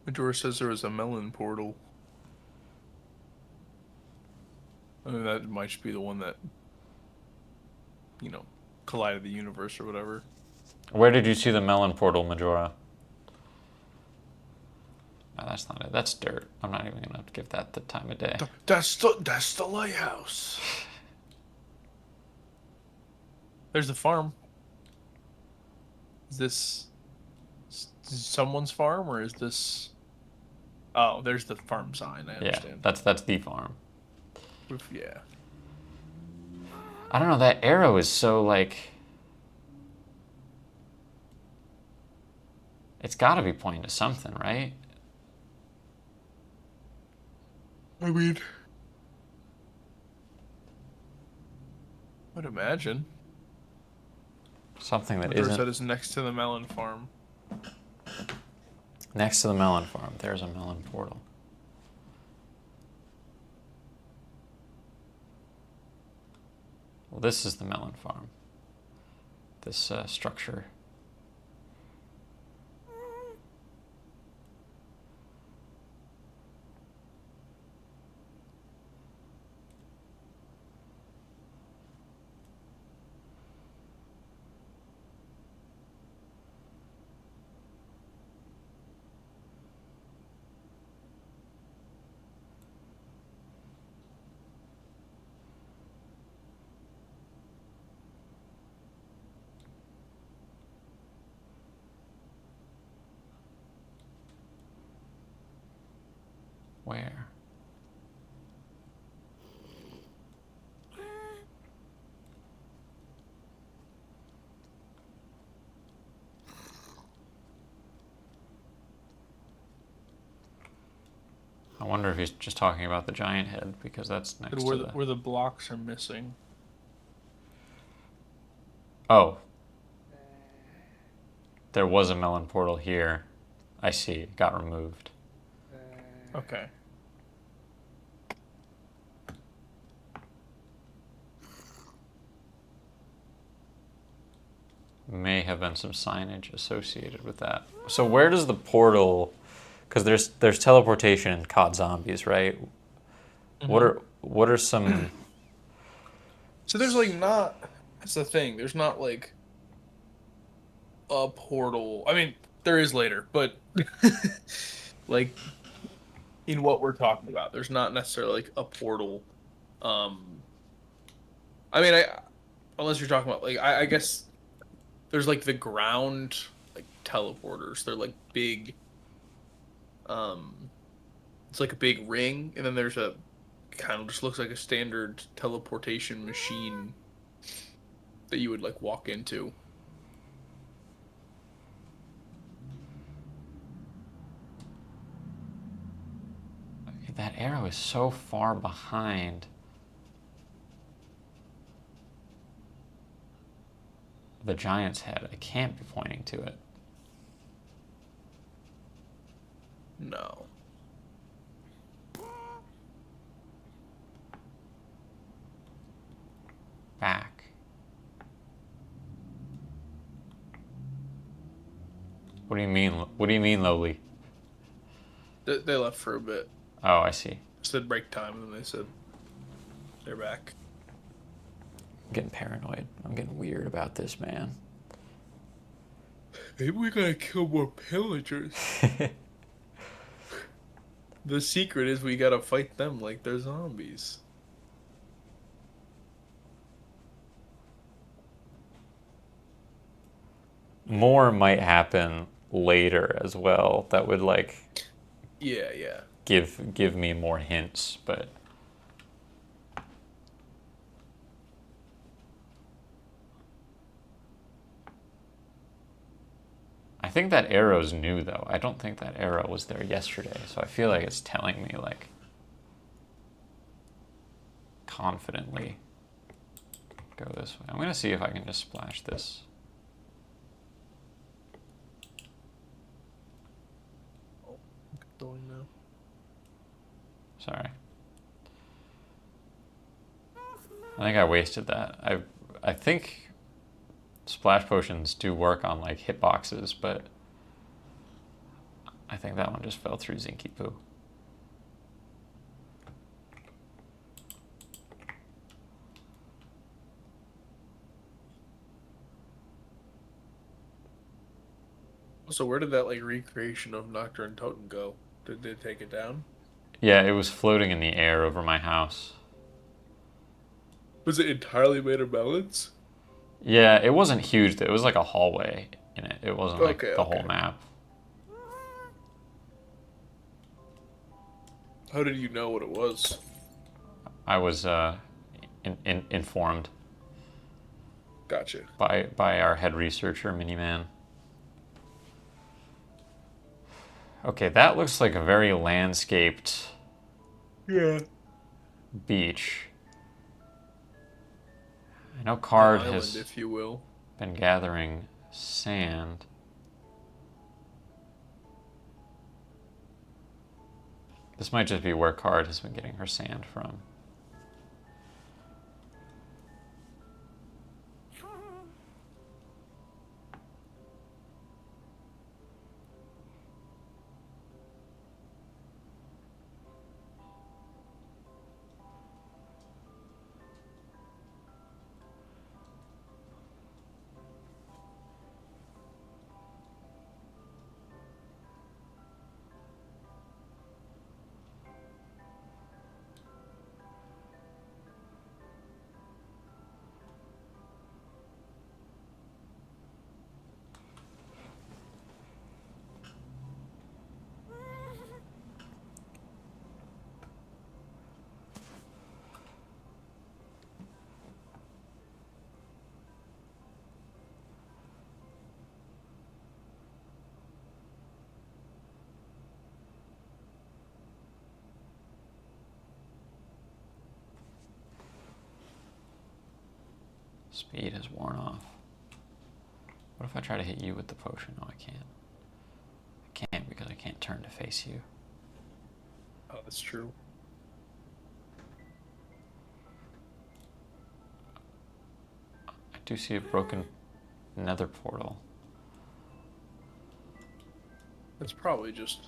Majora says there was a melon portal. I mean, that might just be the one that, collided the universe or whatever. Where did you see the melon portal, Majora? No, that's not it. That's dirt. I'm not even gonna give that the time of day. That's the lighthouse. There's the farm. Is this someone's farm or is this? Oh, there's the farm sign. I understand. Yeah, that's the farm. Yeah. I don't know. That arrow is so like. It's got to be pointing to something, right? I mean, I'd imagine. Something that That is next to the melon farm. Next to the melon farm, there's a melon portal. Well, this is the melon farm. This structure. Where? I wonder if he's just talking about the giant head, because that's next to the... Where the blocks are missing. Oh. There was a melon portal here. I see. It got removed. Okay. May have been some signage associated with that. So where does the portal... Because there's teleportation in COD Zombies, right? Mm-hmm. What are some... So there's like not... That's the thing. There's not like a portal. I mean, there is later, but like in what we're talking about, there's not necessarily like a portal. Um, I mean, unless you're talking about like I guess there's like the ground like teleporters. They're like big. It's like a big ring, and then there's a kind of just looks like a standard teleportation machine that you would like walk into. That arrow is so far behind the giant's head. I can't be pointing to it. No. Back. What do you mean? What do you mean, Lowly? They left for a bit. Oh, I see. Said break time, and then they said they're back. I'm getting paranoid. I'm getting weird about this, man. Maybe we gotta kill more pillagers. The secret is we gotta fight them like they're zombies. More might happen later as well. That would like Yeah. give me more hints, but I think that arrow's new though. I don't think that arrow was there yesterday, so I feel like it's telling me like confidently go this way. I'm gonna see if I can just splash this. Going now. Sorry. I think I wasted that. I think splash potions do work on like hitboxes, but I think that one just fell through Zinky Poo. So where did that like recreation of Nocturne Totem go? Did they take it down? Yeah, it was floating in the air over my house. Was it entirely made of melons? Yeah, it wasn't huge. It was like a hallway in it. It wasn't like the whole map. How did you know what it was? I was informed Gotcha. by our head researcher, Miniman. Okay, that looks like a very landscaped beach. I know Card island, has if you will. been gathering sand. This might just be where Card has been getting her sand from. Speed has worn off. What if I try to hit you with the potion? No, I can't. I can't because I can't turn to face you. Oh, that's true. I do see a broken nether portal. It's probably just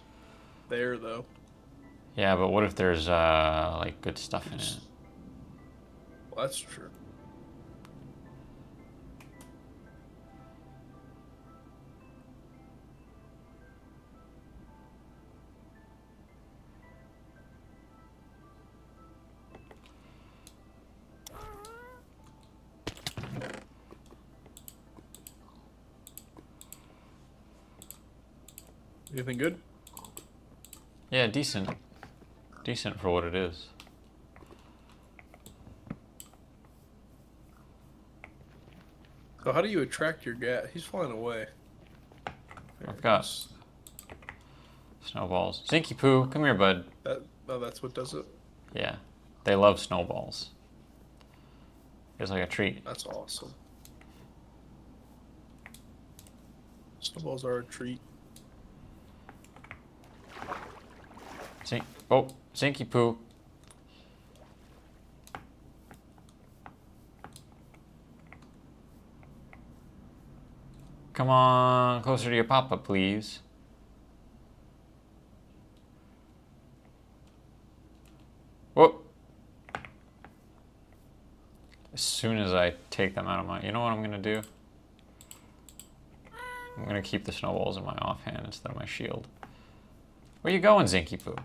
there, though. Yeah, but what if there's like good stuff in it? Well, that's true. Anything good? Yeah, decent. Decent for what it is. So how do you attract your gat? He's flying away. I've got snowballs. Zinky Poo, come here, bud. That's what does it? Yeah, they love snowballs. It's like a treat. That's awesome. Snowballs are a treat. Oh, Zinky Poo. Come on, closer to your papa, please. Whoop. As soon as I take them out of my... You know what I'm going to do? I'm going to keep the snowballs in my offhand instead of my shield. Where you going, Zinky Poo?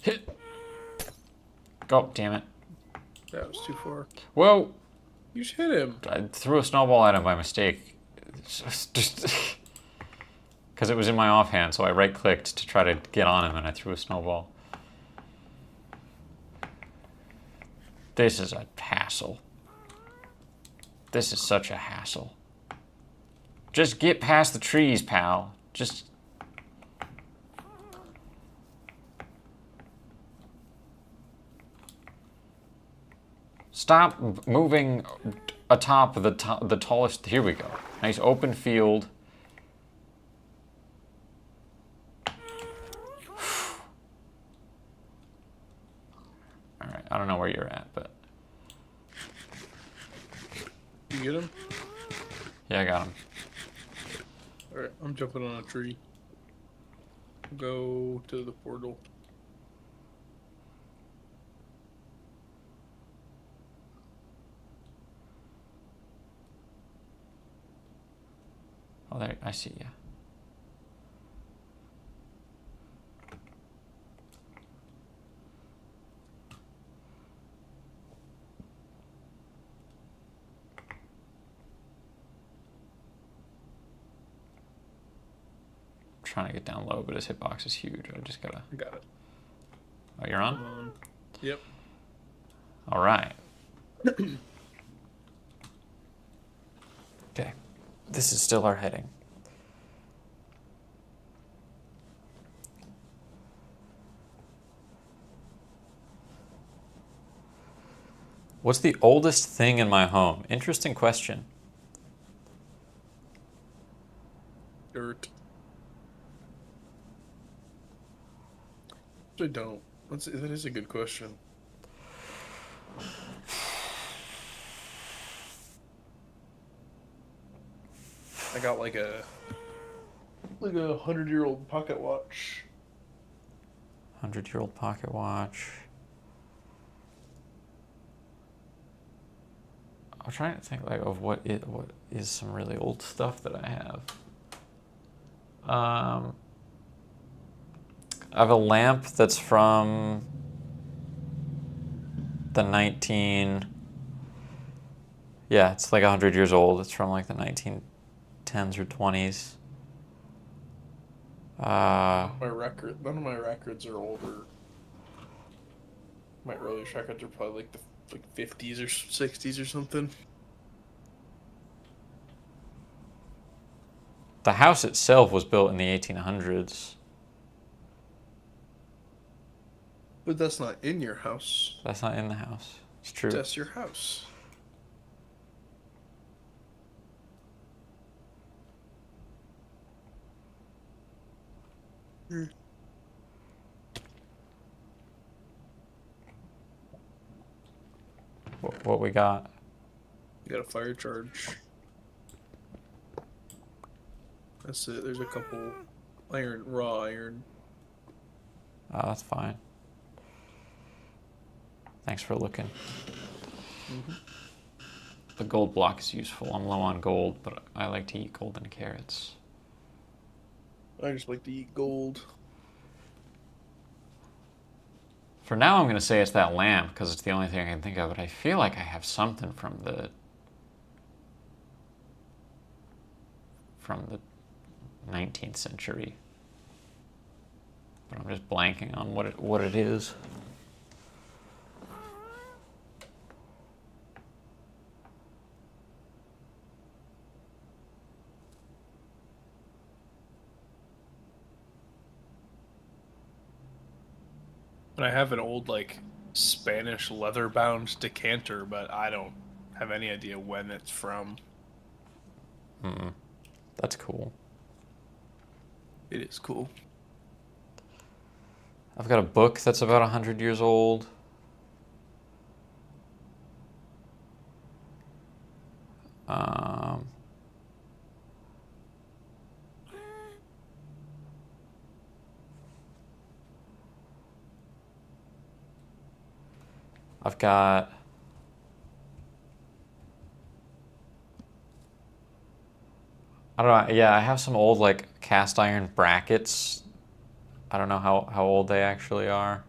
Hit. Go, damn it. That was too far. Whoa. You just hit him. I threw a snowball at him by mistake. Just... Because it was in my offhand, so I right-clicked to try to get on him, and I threw a snowball. This is a hassle. This is such a hassle. Just get past the trees, pal. Just... Stop moving atop the tallest... Here we go. Nice open field. Alright, I don't know where you're at, but... You get him? Yeah, I got him. Alright, I'm jumping on a tree. Go to the portal. Oh, there, I see ya. Trying to get down low, but his hitbox is huge. I just gotta... I got it. Oh, you're on? Yep. All right. Okay. This is still our heading. What's the oldest thing in my home? Interesting question. Dirt. I don't. That is a good question. I got like a 100-year-old pocket watch. 100-year-old pocket watch. I'm trying to think like of what is some really old stuff that I have. I have a lamp that's from the 19... Yeah, it's like 100 years old. It's from like the 1910s or 20s. None of my records are older. My earliest records are probably like the 50s or 60s or something. The house itself was built in the 1800s. But that's not in your house. That's not in the house. It's true. That's your house. Mm. What we got? You got a fire charge. That's it. There's a couple raw iron. Oh, that's fine. Thanks for looking. Mm-hmm. The gold block is useful. I'm low on gold, but I like to eat golden carrots. I just like to eat gold. For now, I'm going to say it's that lamp because it's the only thing I can think of, but I feel like I have something from the 19th century. But I'm just blanking on what it is. And I have an old like Spanish leather-bound decanter, but I don't have any idea when it's from. That's cool. It is cool. I've got a book that's about 100 years old. Um, I've got I don't know. Yeah, I have some old like cast iron brackets. I don't know how old they actually are.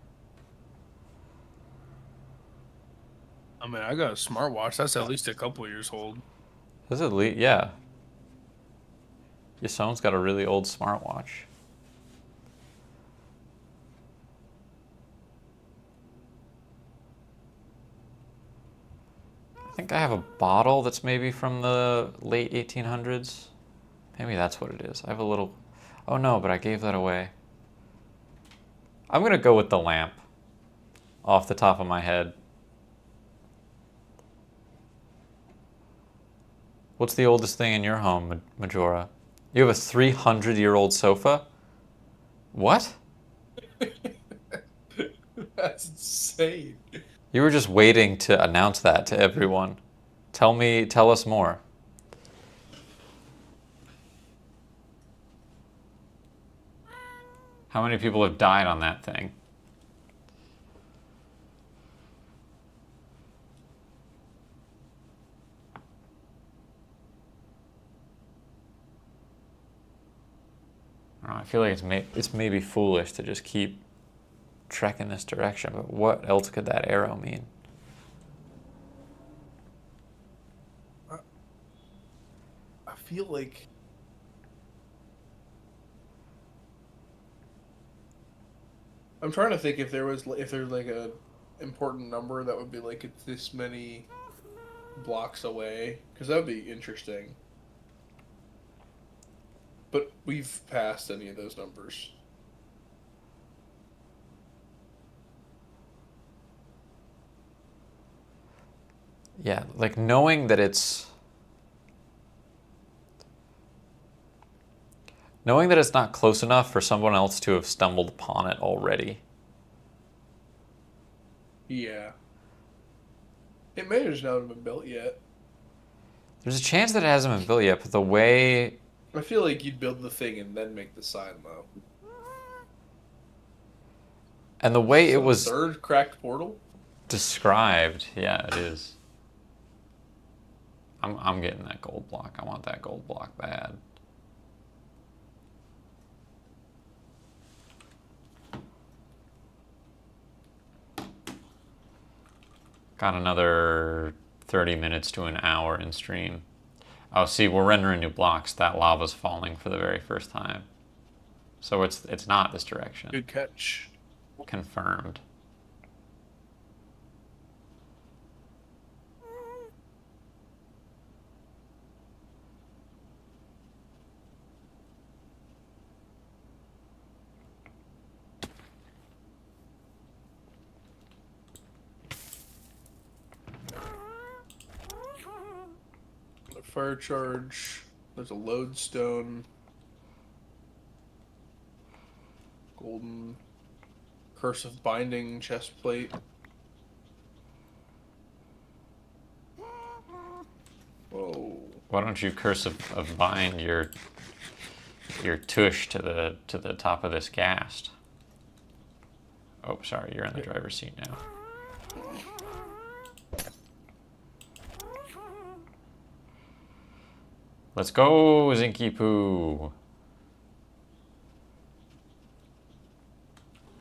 I mean, I got a smartwatch. That's at least a couple years old. This is yeah. Your son's got a really old smartwatch. I think I have a bottle that's maybe from the late 1800s. Maybe that's what it is. I have a little... Oh no, but I gave that away. I'm gonna go with the lamp. Off the top of my head. What's the oldest thing in your home, Majora? You have a 300-year-old sofa? What? That's insane. You were just waiting to announce that to everyone. Tell us more. How many people have died on that thing? I don't know, I feel like it's maybe foolish to just keep trekking this direction, but what else could that arrow mean? I feel like I'm trying to think if there's like a important number that would be like it's this many blocks away, because that would be interesting. But we've passed any of those numbers. Yeah, like knowing that it's not close enough for someone else to have stumbled upon it already. Yeah. It may just not have been built yet. There's a chance that it hasn't been built yet, but the way I feel like you'd build the thing and then make the sign, though. and the way it So was third cracked portal? described, yeah, it is. I'm getting that gold block. I want that gold block bad. Got another 30 minutes to an hour in stream. Oh, see, we're rendering new blocks. That lava's falling for the very first time. So it's not this direction. Good catch. Confirmed. A fire charge. There's a lodestone. golden curse of binding chest plate. Whoa. Why don't you curse of bind your tush to the top of this ghast? Oh, sorry, you're in the driver's seat now. Let's go, Zinky Poo.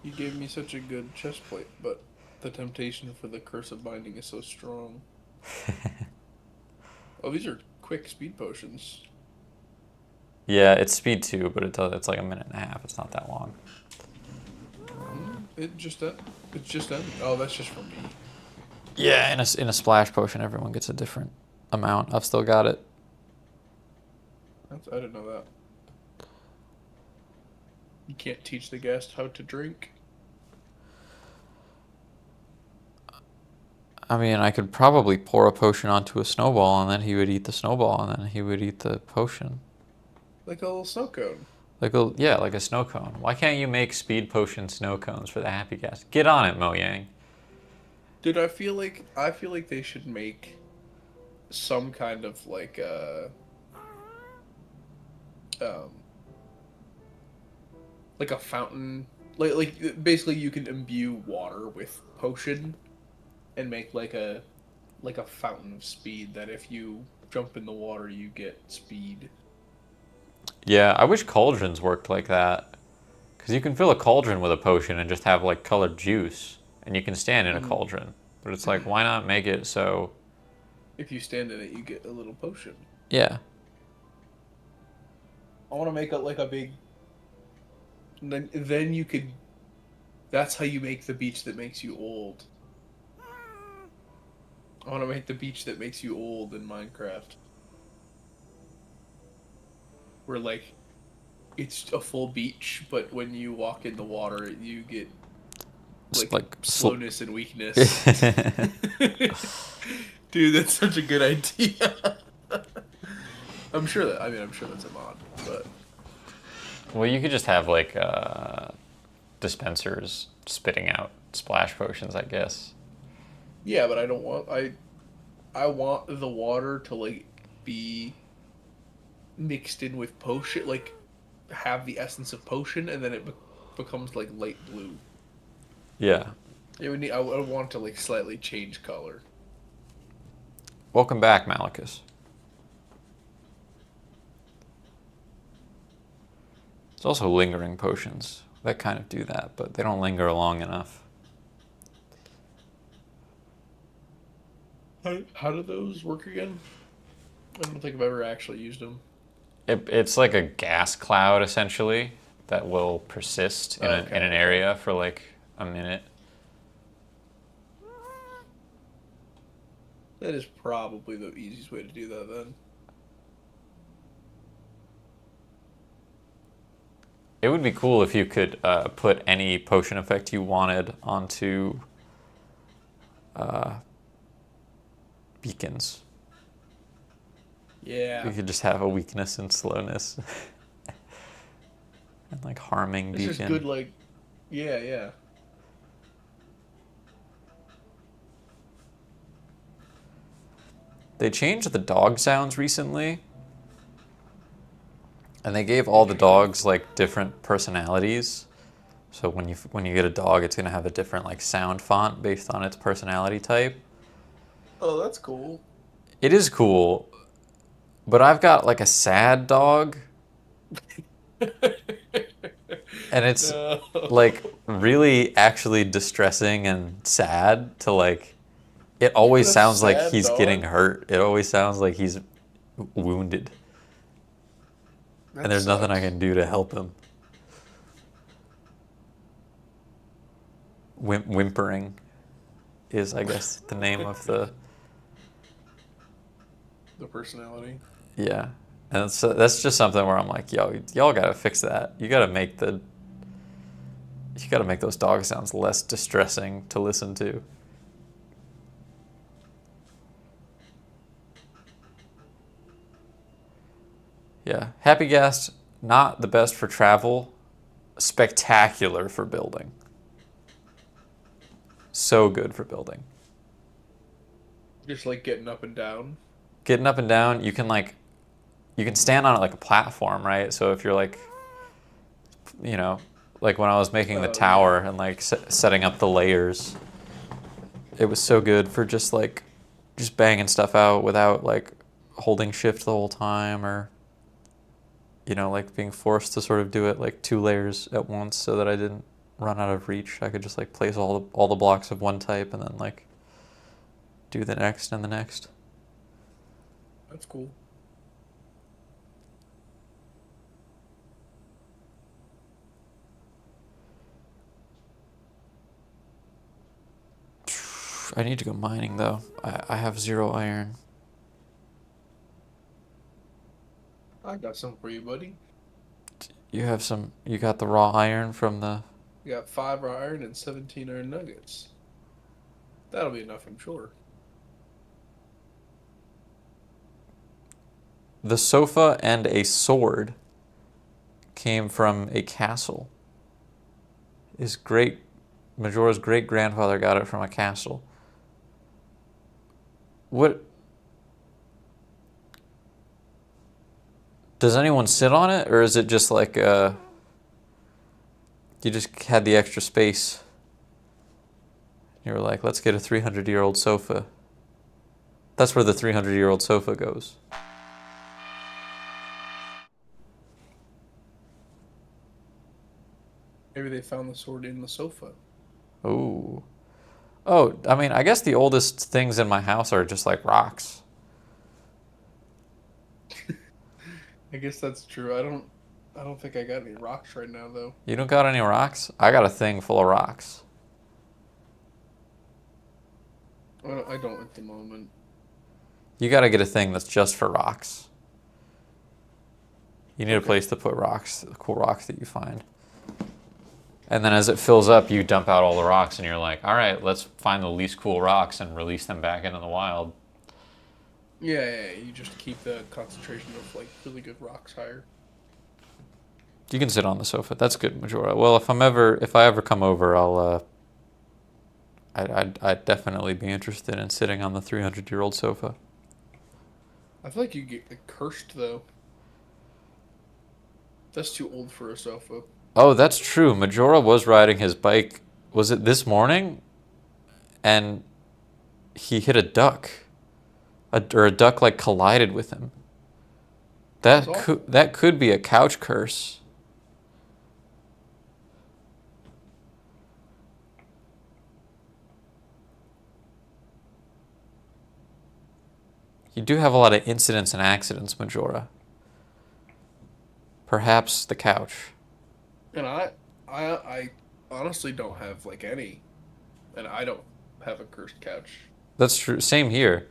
You gave me such a good chest plate, but the temptation for the curse of binding is so strong. Oh, these are quick speed potions. Yeah, it's speed 2, but it's like a minute and a half. It's not that long. It just ended. Oh, that's just for me. Yeah, in a splash potion, everyone gets a different amount. I've still got it. I didn't know that. You can't teach the guest how to drink. I mean, I could probably pour a potion onto a snowball, and then he would eat the snowball, and then he would eat the potion. Like a little snow cone. Like a snow cone. Why can't you make speed potion snow cones for the happy guest? Get on it, Mo Yang. Dude, I feel like they should make some kind of like like a fountain, like basically you can imbue water with potion and make like a fountain of speed that if you jump in the water you get speed. Yeah, I wish cauldrons worked like that. Because you can fill a cauldron with a potion and just have like colored juice, and you can stand in a cauldron. But it's like, why not make it so? If you stand in it, you get a little potion. Yeah. I want to make a big. And then you could. That's how you make the beach that makes you old. I want to make the beach that makes you old in Minecraft. Where like, it's a full beach, but when you walk in the water, you get like slowness and weakness. Dude, that's such a good idea. I'm sure that's a mod, but Well, you could just have like dispensers spitting out splash potions, I guess. yeah, but I don't want I want the water to like be mixed in with potion, like have the essence of potion, and then it becomes like light blue. Yeah. I would want to like slightly change color. Welcome back, Malicus. There's also lingering potions that kind of do that, but they don't linger long enough. How do those work again? I don't think I've ever actually used them. It's like a gas cloud, essentially, that will persist in an area for like a minute. That is probably the easiest way to do that then. It would be cool if you could put any potion effect you wanted onto beacons. Yeah. You could just have a weakness and slowness. And like harming It's beacon. just good, like, yeah. They changed the dog sounds recently. And they gave all the dogs like different personalities. So when you get a dog, it's gonna have a different like sound font based on its personality type. Oh, that's cool. It is cool, but I've got like a sad dog. And it's like really actually distressing and sad to like, it always sounds like he's getting hurt. It always sounds like he's wounded. And there's nothing I can do to help him. Whimpering is, I guess, the name of the personality. Yeah. And that's just something where I'm like, yo, y'all gotta fix that. You gotta make those dog sounds less distressing to listen to. Yeah. Happy Ghast, not the best for travel. spectacular for building. So good for building. Just like getting up and down. Getting up and down, you can stand on it like a platform, right? So if you're like, you know, like when I was making the Oh tower yeah. and like setting up the layers, it was so good for just banging stuff out without like holding shift the whole time or like being forced to sort of do it like 2 layers at once so that I didn't run out of reach. I could just like place all the blocks of one type and then like do the next and the next. That's cool. I need to go mining though. I have 0 iron. I got some for you, buddy. You got the raw iron from the. You got 5 iron and 17 iron nuggets. That'll be enough, I'm sure. The sofa and a sword came from a castle. Majora's great grandfather got it from a castle. What? Does anyone sit on it, or is it just like you just had the extra space? You were like, let's get a 300-year-old sofa. That's where the 300-year-old sofa goes. Maybe they found the sword in the sofa. Oh. Oh, I mean, I guess the oldest things in my house are just like rocks. I guess that's true. I don't think I got any rocks right now though. You don't got any rocks? I got a thing full of rocks. I don't at the moment. You got to get a thing that's just for rocks. You need a place to put rocks, the cool rocks that you find. And then as it fills up, you dump out all the rocks and you're like, all right, let's find the least cool rocks and release them back into the wild. Yeah, you just keep the concentration of like really good rocks higher. You can sit on the sofa. That's good, Majora. Well, if I ever come over, I'd definitely be interested in sitting on the 300-year-old sofa. I feel like you get like, cursed though. That's too old for a sofa. Oh, that's true. Majora was riding his bike. Was it this morning? And he hit a duck. Or a duck like collided with him. That could be a couch curse. You do have a lot of incidents and accidents, Majora. Perhaps the couch. And I honestly don't have like any, and I don't have a cursed couch. That's true. Same here.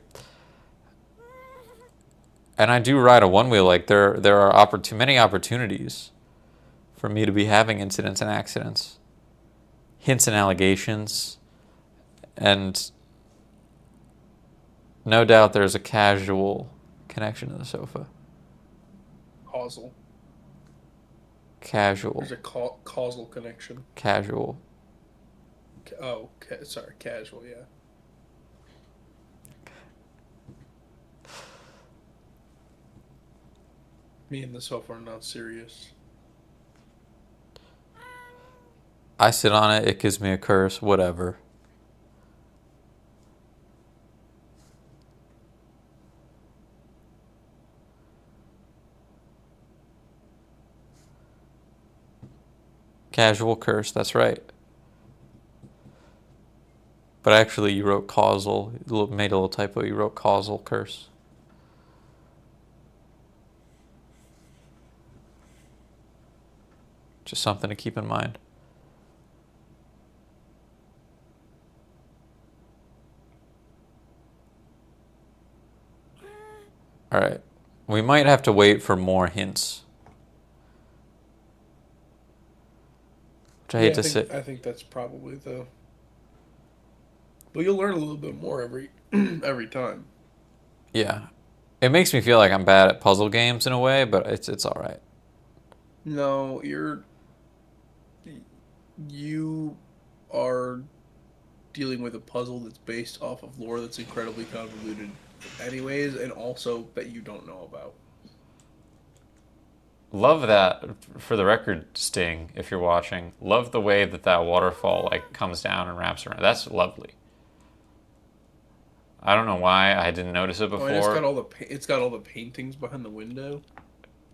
And I do ride a one wheel. Like there are many opportunities for me to be having incidents and accidents, hints and allegations, and no doubt there's a casual connection to the sofa. Causal. Casual. There's a causal connection. Casual. Sorry, casual. Yeah. Me and the sofa are not serious. I sit on it. It gives me a curse. Whatever. Casual curse. That's right. But actually, you wrote causal. You made a little typo. You wrote causal curse. Just something to keep in mind. All right. We might have to wait for more hints. Which I hate to say. I think that's probably the. Well, you'll learn a little bit more every every time. Yeah. It makes me feel like I'm bad at puzzle games in a way, but it's all right. No, You are dealing with a puzzle that's based off of lore that's incredibly convoluted, anyways, and also that you don't know about. Love that, for the record, Sting, if you're watching. Love the way that that waterfall like comes down and wraps around. That's lovely. I don't know why I didn't notice it Oh, and it's got before. it's got all the paintings behind the window.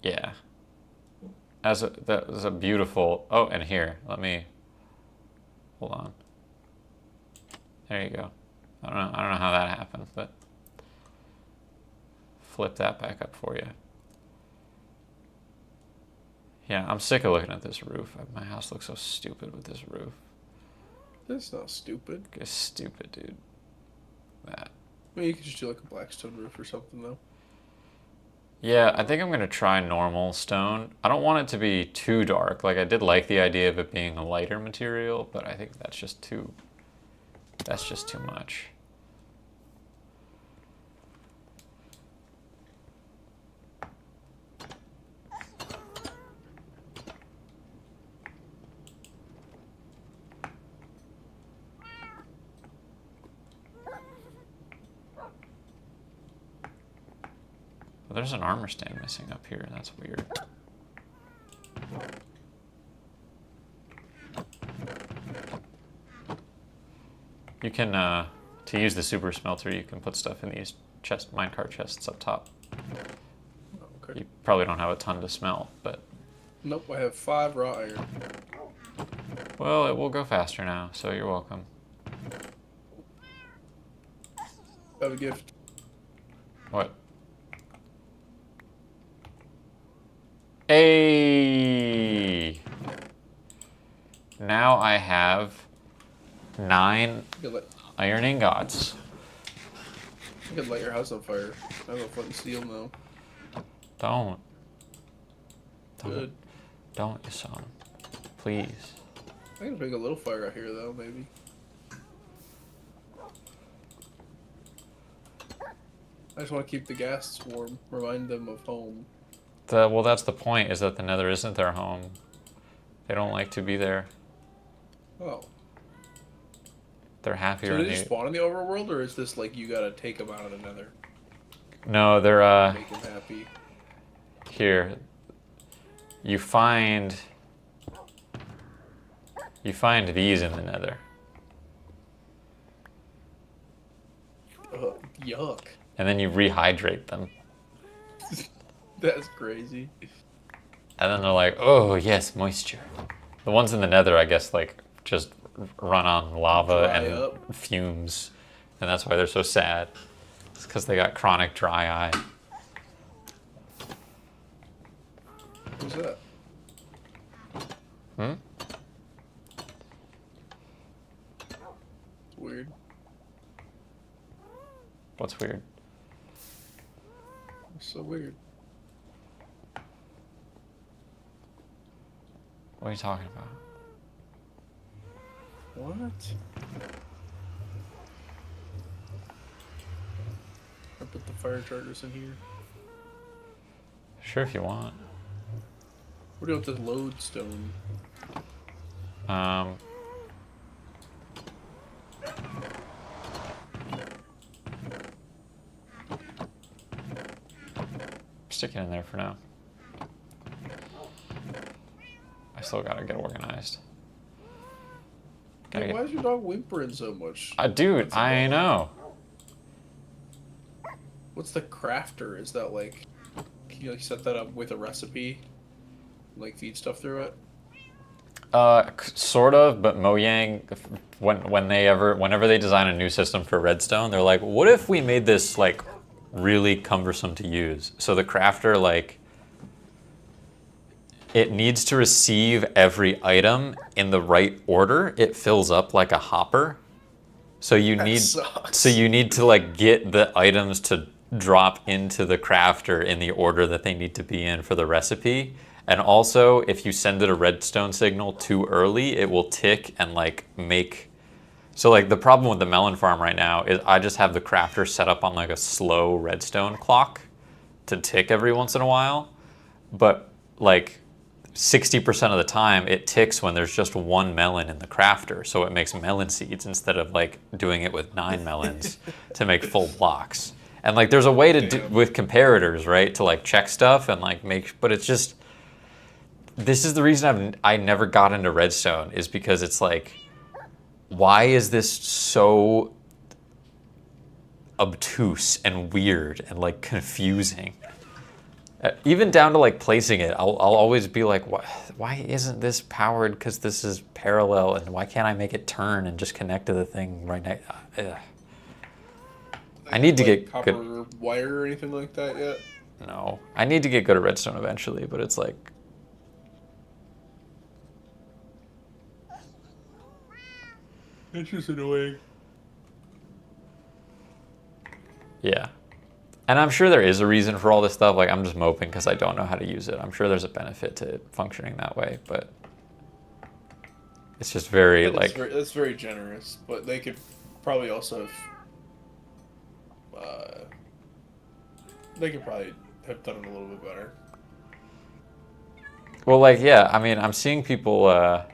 Yeah, that was a beautiful. Oh, and here, let me hold on. There you go. I don't know how that happened, but flip that back up for you. Yeah, I'm sick of looking at this roof. My house looks so stupid with this roof. That's not stupid. It's stupid, dude. That. Well, you could just do like a blackstone roof or something, though. Yeah, I think I'm gonna try normal stone. I don't want it to be too dark. Like I did like the idea of it being a lighter material, but I think that's just too much. Well, there's an armor stand missing up here. That's weird. You can, to use the super smelter, you can put stuff in these minecart chests up top. Okay. You probably don't have a ton to smelt, but Nope, I have 5 raw iron. well, it will go faster now, so you're welcome. I have a gift. What? Hey! Now I have 9 iron ingots. I could light your house on fire. I have a flint and steel now. Don't. Good. Don't, you son. Please. I can make a little fire out here, though, maybe. I just want to keep the guests warm. Remind them of home. Well, that's the point, is that the Nether isn't their home. They don't like to be there. Oh. They're happier So in did they the... spawn in the overworld, or is this like you gotta take them out of the Nether? No, they're, Make them happy. here. You find these in the Nether. Ugh, yuck. And then you rehydrate them. That's crazy. And then they're like, oh, yes, moisture. The ones in the Nether, I guess, like, just run on lava Dry and up. fumes. And that's why they're so sad. It's because they got chronic dry eye. Who's that? Hmm? It's weird. What's weird? It's so weird. What are you talking about? What? I put the fire chargers in here. Sure, if you want. What do you want with this lodestone? Um, stick it in there for now. I still gotta get organized. Hey, why is your dog whimpering so much? Dude, I know. What's the crafter? Is that like... Can you like set that up with a recipe? Like feed stuff through it? Sort of, but Mojang, whenever they design a new system for redstone, they're like, what if we made this like really cumbersome to use? So the crafter, like, it needs to receive every item in the right order. It fills up like a hopper. So you need to like get the items to drop into the crafter in the order that they need to be in for the recipe. And also, if you send it a redstone signal too early, it will tick and like make... So like the problem with the melon farm right now is I just have the crafter set up on like a slow redstone clock to tick every once in a while. But like 60% of the time it ticks when there's just one melon in the crafter, so it makes melon seeds instead of like doing it with 9 melons to make full blocks. And like there's a way to do with comparators, right, to like check stuff and like make, but it's just, this is the reason I never got into redstone, is because it's like, why is this so obtuse and weird and like confusing? Even down to like placing it, I'll always be like, why isn't this powered? Because this is parallel, and why can't I make it turn and just connect to the thing right next? I need to get copper good. wire or anything like that yet? No, I need to get good at redstone eventually, but it's like, it's just annoying. yeah. And I'm sure there is a reason for all this stuff. Like, I'm just moping because I don't know how to use it. I'm sure there's a benefit to it functioning that way, but it's just very, like... That's very generous, but they could probably also have... they could probably have done it a little bit better. Well, like, yeah, I mean, I'm seeing people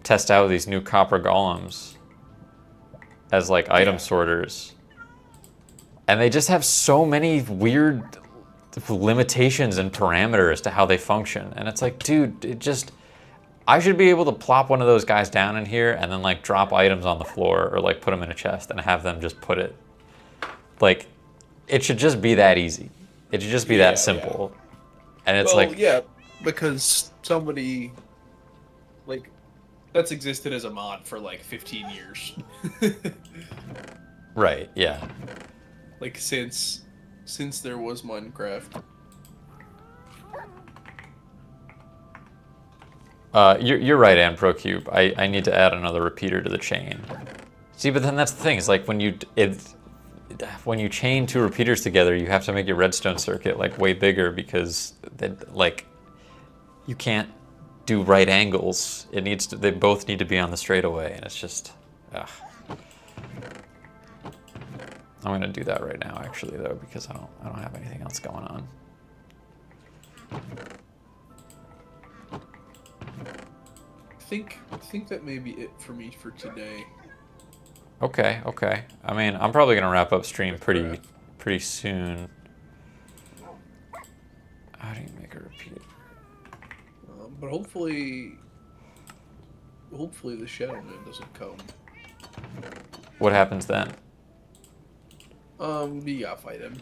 test out these new copper golems as, like, item sorters. And they just have so many weird limitations and parameters to how they function. And it's like, dude, it just... I should be able to plop one of those guys down in here and then, like, drop items on the floor or, like, put them in a chest and have them just put it... Like, it should just be that easy. It should just be that simple. Yeah. And it's like... yeah, because somebody... Like, that's existed as a mod for, like, 15 years. Right, yeah. Like, since there was Minecraft. You're right, AnProCube. I need to add another repeater to the chain. See, but then that's the thing. It's like when you chain 2 repeaters together, you have to make your redstone circuit like way bigger because like you can't do right angles. They both need to be on the straightaway, and it's just. Ugh. I'm gonna do that right now, actually, though, because I don't have anything else going on. I think that may be it for me for today. Okay. I mean, I'm probably gonna wrap up stream pretty soon. How do you make a repeat? But hopefully the Shadow Man doesn't come. What happens then? You gotta fight him.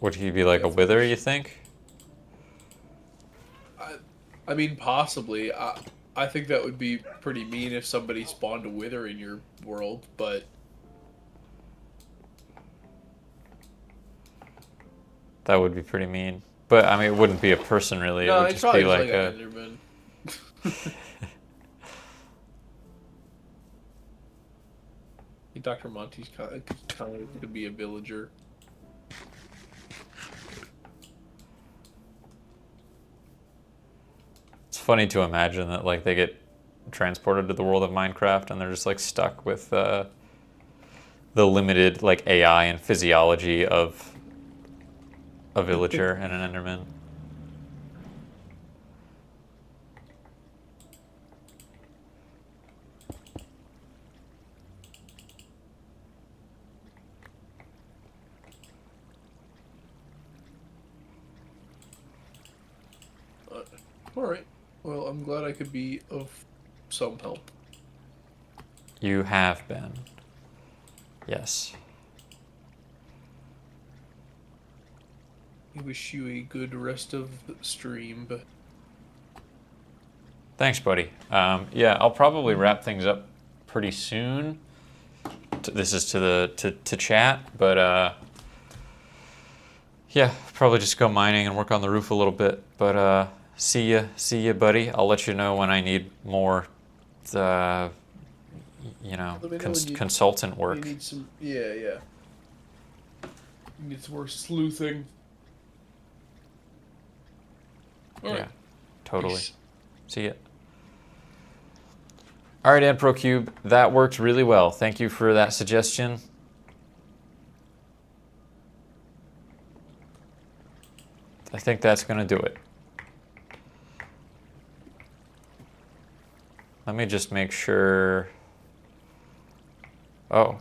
Would he be like a wither, you think? I mean, possibly. I think that would be pretty mean if somebody spawned a wither in your world, but... That would be pretty mean. But, I mean, it wouldn't be a person, really. No, it would just be like a... Enderman. Dr. Monty's kind of to be a villager. It's funny to imagine that like they get transported to the world of Minecraft and they're just like stuck with the limited like AI and physiology of a villager and an Enderman. Alright. Well, I'm glad I could be of some help. You have been. Yes. I wish you a good rest of the stream. Thanks, buddy. Yeah, I'll probably wrap things up pretty soon. This is to chat, but yeah, probably just go mining and work on the roof a little bit. But see ya, buddy. I'll let you know when I need more, consultant work. You need some, yeah. You need some more sleuthing. All right. Yeah, totally. Peace. See ya. All right, AnProCube, that worked really well. Thank you for that suggestion. I think that's going to do it. Let me just make sure. Oh.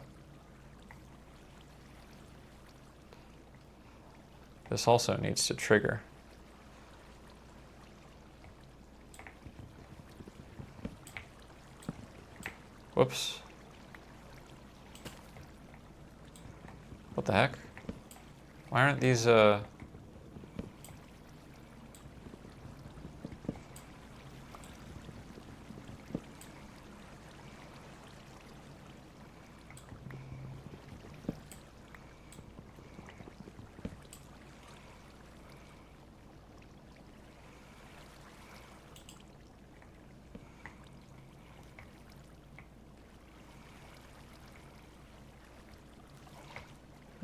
This also needs to trigger. Whoops. What the heck? Why aren't these, why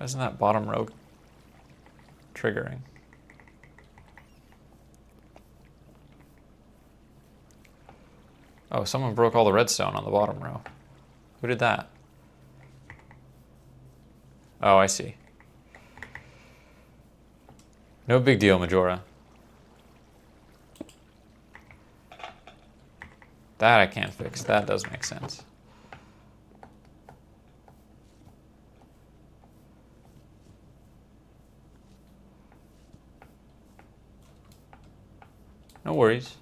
isn't that bottom row triggering? Oh, someone broke all the redstone on the bottom row. Who did that? Oh, I see. No big deal, Majora. That I can't fix. That does make sense. No worries.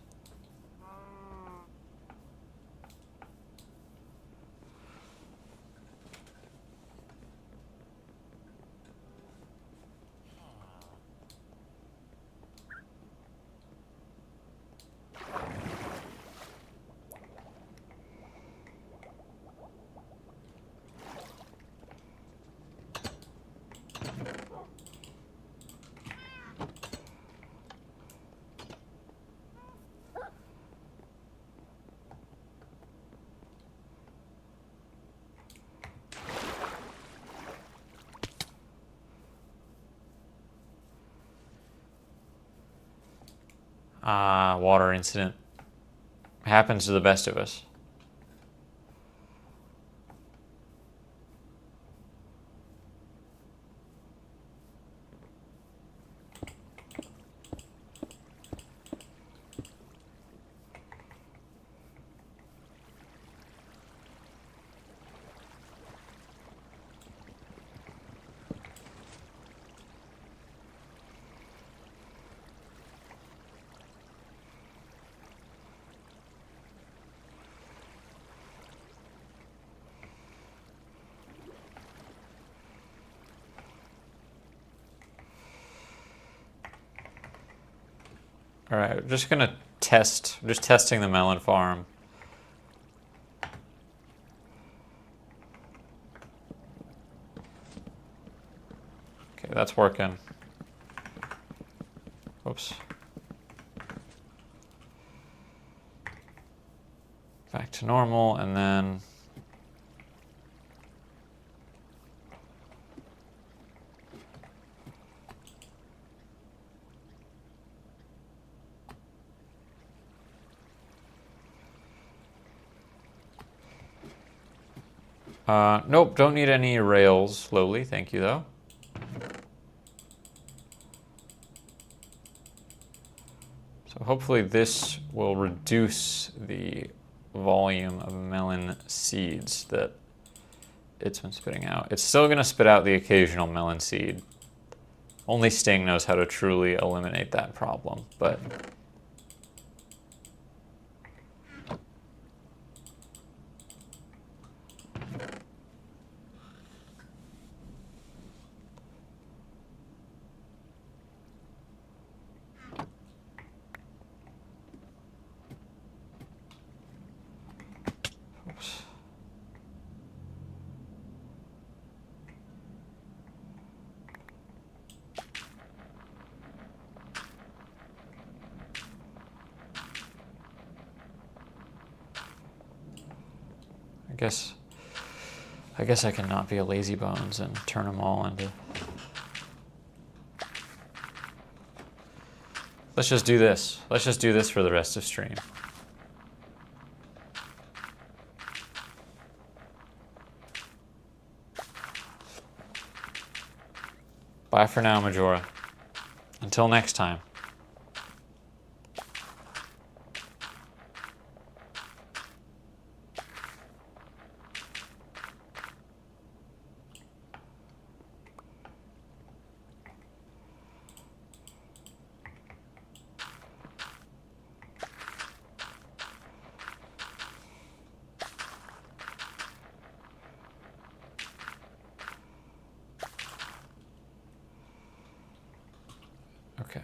Water incident. Happens to the best of us. All right, we're just gonna test, just testing the melon farm. Okay, that's working. Whoops. Back to normal, and then nope, don't need any rails slowly, thank you though. So hopefully this will reduce the volume of melon seeds that it's been spitting out. It's still going to spit out the occasional melon seed. Only Sting knows how to truly eliminate that problem, but oops. I guess I can not be a lazy bones and turn them all into. Let's just do this. Let's just do this for the rest of stream. Bye for now, Majora. Until next time. Okay.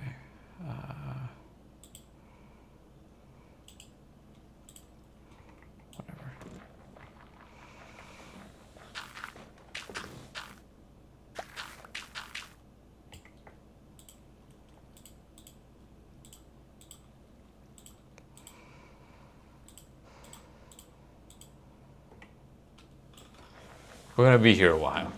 Whatever. We're gonna be here a while.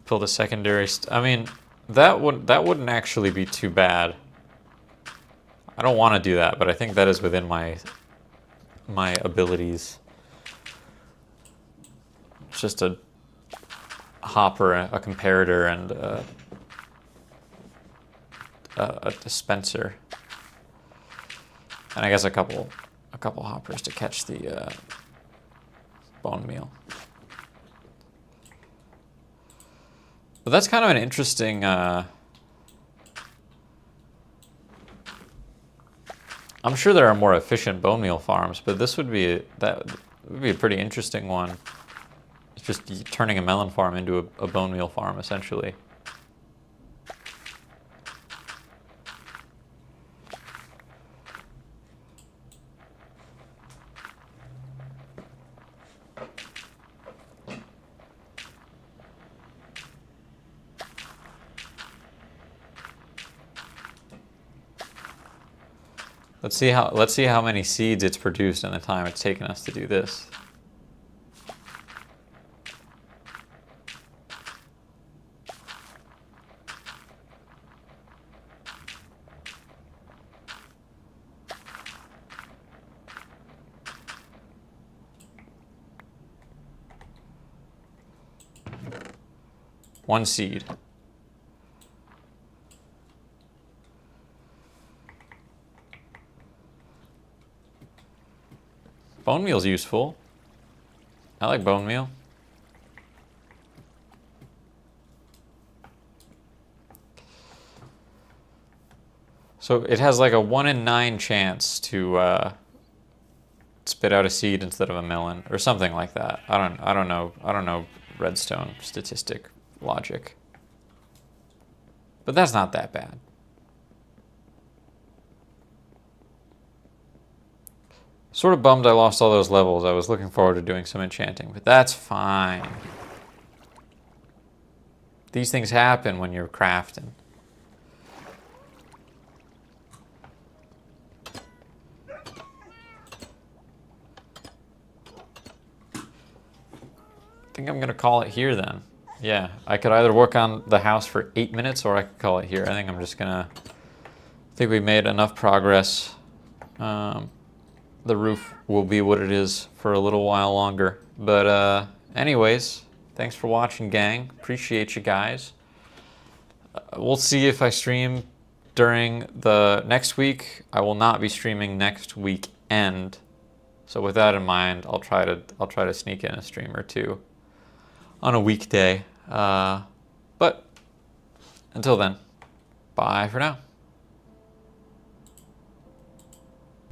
Build a secondary. I mean, that wouldn't actually be too bad. I don't want to do that, but I think that is within my abilities. It's just a hopper, a comparator, and a dispenser, and I guess a couple hoppers to catch the bone meal. But that's kind of an interesting. I'm sure there are more efficient bone meal farms, but this would be a pretty interesting one. It's just turning a melon farm into a bone meal farm, essentially. Let's see how many seeds it's produced in the time it's taken us to do this. One seed. Bone meal's useful. I like bone meal. So it has like a 1 in 9 chance to spit out a seed instead of a melon, or something like that. I don't know redstone statistic logic. But that's not that bad. Sort of bummed I lost all those levels. I was looking forward to doing some enchanting, but that's fine. These things happen when you're crafting. I think I'm gonna call it here then. Yeah, I could either work on the house for 8 minutes or I could call it here. I think I'm just gonna, I think we made enough progress. The roof will be what it is for a little while longer. But anyways, thanks for watching, gang. Appreciate you guys. We'll see if I stream during the next week. I will not be streaming next weekend. So with that in mind, I'll try to sneak in a stream or two on a weekday. But until then, bye for now.